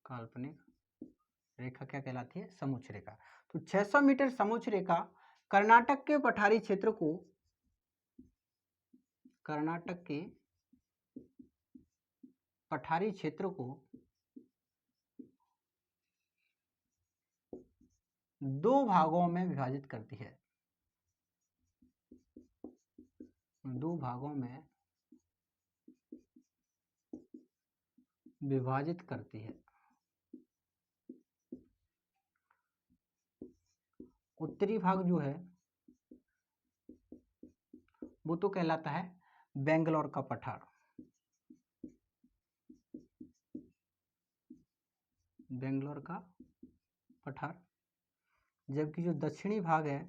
काल्पनिक रेखा क्या कहलाती है, समोच्च रेखा। तो 600 मीटर समोच्च रेखा कर्नाटक के पठारी क्षेत्र को, कर्नाटक के पठारी क्षेत्र को दो भागों में विभाजित करती है, दो भागों में विभाजित करती है। उत्तरी भाग जो है वो तो कहलाता है बेंगलोर का पठार, बेंगलोर का पठार, जबकि जो दक्षिणी भाग है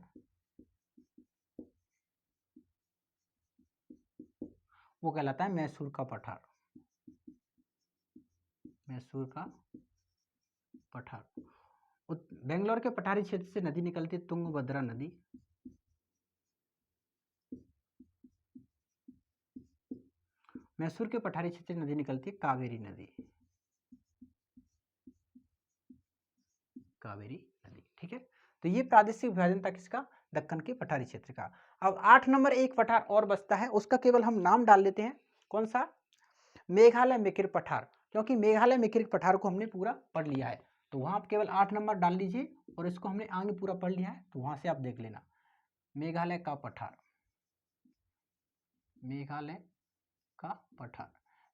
वो कहलाता है मैसूर का पठार, मैसूर का पठार। बेंगलोर के पठारी क्षेत्र से नदी निकलती है तुंगभद्रा नदी, मैसूर के पठारी क्षेत्र से नदी निकलती है कावेरी नदी, कावेरी नदी। ठीक है, तो ये प्रादेशिक विभाजन था किसका, दक्कन के पठारी क्षेत्र का। अब 8 नंबर एक पठार और बचता है, उसका केवल हम नाम डाल लेते हैं, कौन सा, मेघालय मिकिर पठार, क्योंकि मेघालय मिकिर पठार को हमने पूरा पढ़ लिया है, तो वहां आप केवल 8 नंबर डाल लीजिए और इसको हमने आगे पूरा पढ़ लिया है, तो वहां से आप देख लेना मेघालय का पठार, मेघालय का पठार।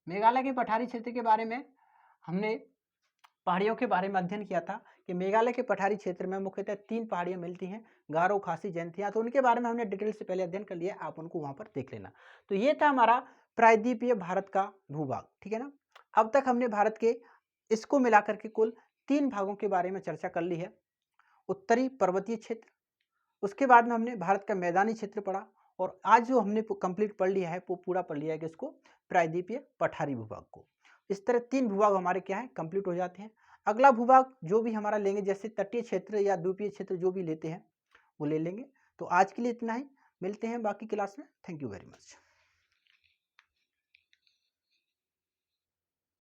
मेघालय के पठारी क्षेत्र के बारे में हमने पहाड़ियों के बारे में अध्ययन किया था कि मेघालय के पठारी क्षेत्र में मुख्यतः 3 पहाड़ियां मिलती हैं, गारो, खासी, जयंतिया, तो उनके बारे में हमने डिटेल से पहले अध्ययन कर लिया, आप उनको वहां पर देख लेना। तो ये था हमारा प्रायद्वीपीय भारत का भूभाग। ठीक है ना, अब तक हमने भारत के इसको मिलाकर के कुल 3 भागों के बारे में चर्चा कर ली है। उत्तरी पर्वतीय क्षेत्र, उसके बाद में हमने भारत का मैदानी क्षेत्र पढ़ा, और आज जो हमने कंप्लीट पढ़ लिया है वो पूरा पढ़ लिया है कि इसको प्रायद्वीपीय पठारी भूभाग को। इस तरह 3 भूभाग हमारे क्या है, कंप्लीट हो जाते हैं। अगला भूभाग जो भी हमारा लेंगे, जैसे तटीय क्षेत्र या द्वीपीय क्षेत्र जो भी लेते हैं वो ले लेंगे। तो आज के लिए इतना ही, मिलते हैं बाकी क्लास में। Thank you very much.